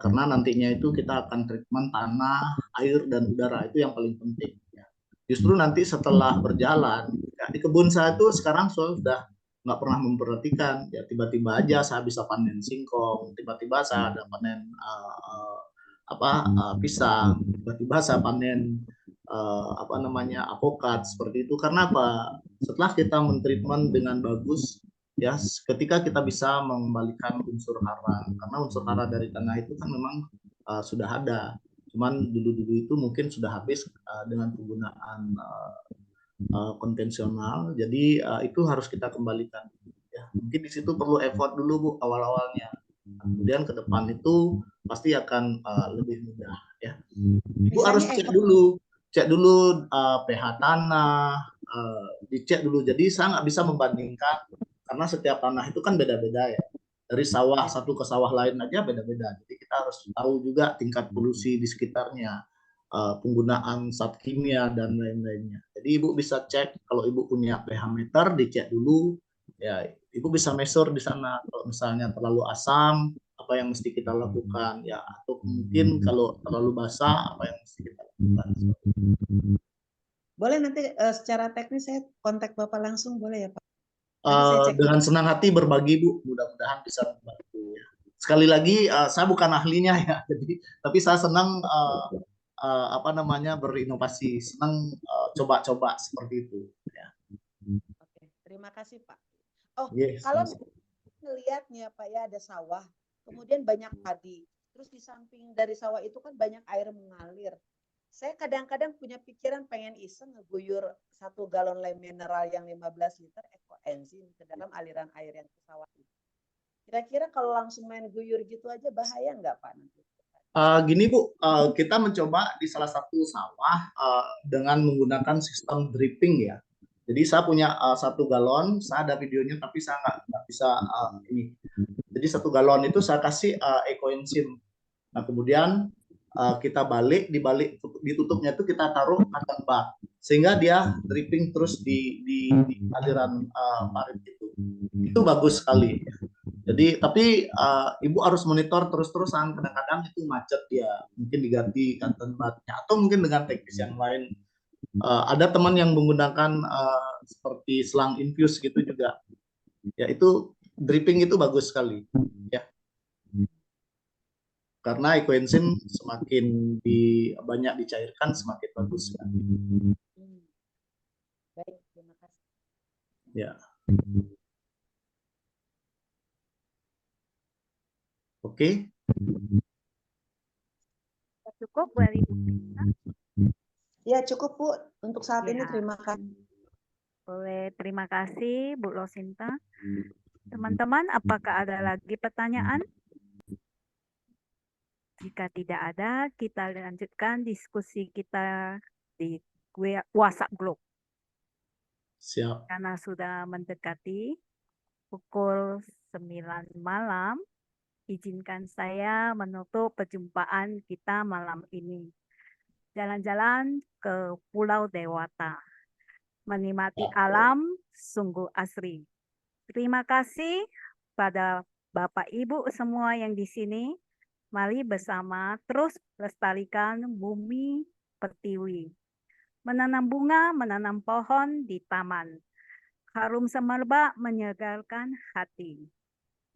Karena nantinya itu kita akan treatment tanah, air, dan udara, itu yang paling penting. Ya. Justru nanti setelah berjalan, ya, di kebun saya itu sekarang saya sudah nggak pernah memperhatikan, ya tiba-tiba aja saya bisa panen singkong, tiba-tiba saya ada panen pisang, tiba-tiba saya panen avokat, seperti itu. Karena apa? Setelah kita mentreatment dengan bagus, ya ketika kita bisa mengembalikan unsur hara, karena unsur hara dari tanah itu kan memang sudah ada, cuman dulu-dulu itu mungkin sudah habis dengan penggunaan konvensional, jadi itu harus kita kembalikan ya. Mungkin di situ perlu effort dulu Bu awal-awalnya, kemudian ke depan itu pasti akan lebih mudah ya. Ibu harus cek dulu pH tanah, dicek dulu. Jadi saya nggak bisa membandingkan karena setiap tanah itu kan beda-beda ya. Dari sawah satu ke sawah lain aja beda-beda. Jadi kita harus tahu juga tingkat polusi di sekitarnya, penggunaan zat kimia dan lain-lainnya. Jadi Ibu bisa cek, kalau Ibu punya pH meter dicek dulu. Ya, Ibu bisa measure di sana. Kalau misalnya terlalu asam, apa yang mesti kita lakukan ya, atau mungkin kalau terlalu basah apa yang mesti kita lakukan. Boleh nanti secara teknis saya kontak Bapak langsung, boleh ya Pak? Dengan senang hati berbagi Bu, mudah-mudahan bisa membantu ya. Sekali lagi saya bukan ahlinya ya, tapi saya senang berinovasi, senang coba-coba seperti itu ya. Oke, terima kasih Pak. Oh, yes, kalau melihatnya Pak ya, ada sawah, kemudian banyak padi, terus di samping dari sawah itu kan banyak air mengalir. Saya kadang-kadang punya pikiran pengen iseng ngeguyur 1 galon lem mineral yang 15 liter ekoenzim ke dalam aliran air yang ke sawah itu. Kira-kira kalau langsung main guyur gitu aja bahaya nggak Pak nanti? Gini Bu, kita mencoba di salah satu sawah dengan menggunakan sistem dripping ya. Jadi saya punya 1 galon, saya ada videonya tapi saya nggak bisa ini. Jadi 1 galon itu saya kasih ekoenzim. Nah kemudian kita dibalik ditutupnya itu kita taruh cotton bud sehingga dia dripping terus di aliran parit itu. Itu bagus sekali. Jadi tapi Ibu harus monitor terus-terusan, kadang-kadang itu macet ya, mungkin diganti cotton budnya atau mungkin dengan teknis yang lain. Ada teman yang menggunakan seperti selang infus gitu juga. Ya itu dripping itu bagus sekali ya. karena ekoenzim semakin banyak dicairkan semakin bagus kan. Baik, terima kasih. Ya. Oke. Cukup dari Ya cukup Bu, untuk saat ini Ya. terima kasih. Boleh, terima kasih Bu Losinta. Teman-teman, apakah ada lagi pertanyaan? Jika tidak ada, kita lanjutkan diskusi kita di WhatsApp Group. Siap. Karena sudah mendekati pukul 9 malam, izinkan saya menutup perjumpaan kita malam ini. Jalan-jalan ke Pulau Dewata, menikmati alam sungguh asri. Terima kasih pada Bapak Ibu semua yang di sini. Mari bersama terus lestarikan bumi Pertiwi. Menanam bunga, menanam pohon di taman. Harum semerbak menyegarkan hati.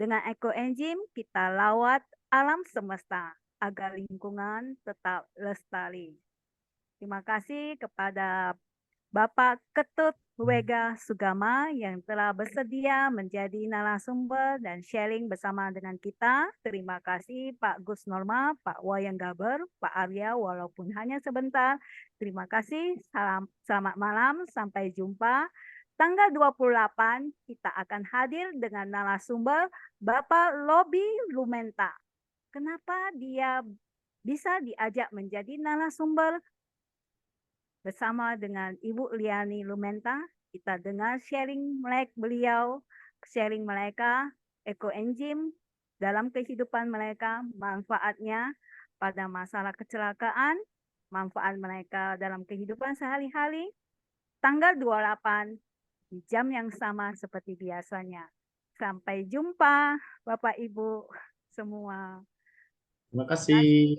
Dengan ekoenzim kita lawat alam semesta agar lingkungan tetap lestari. Terima kasih kepada Bapak Ketut Wega Sugama yang telah bersedia menjadi narasumber dan sharing bersama dengan kita. Terima kasih Pak Gus Norma, Pak Wayan Gaber, Pak Arya walaupun hanya sebentar. Terima kasih, selamat malam, sampai jumpa. Tanggal 28 kita akan hadir dengan narasumber Bapak Lobby Lumenta. Kenapa dia bisa diajak menjadi narasumber? Bersama dengan Ibu Liani Lumenta, kita dengar sharing beliau, sharing mereka, ekoenzim dalam kehidupan mereka, manfaatnya pada masalah kecelakaan, manfaat mereka dalam kehidupan sehari-hari. Tanggal 28 di jam yang sama seperti biasanya. Sampai jumpa Bapak Ibu semua. Terima kasih.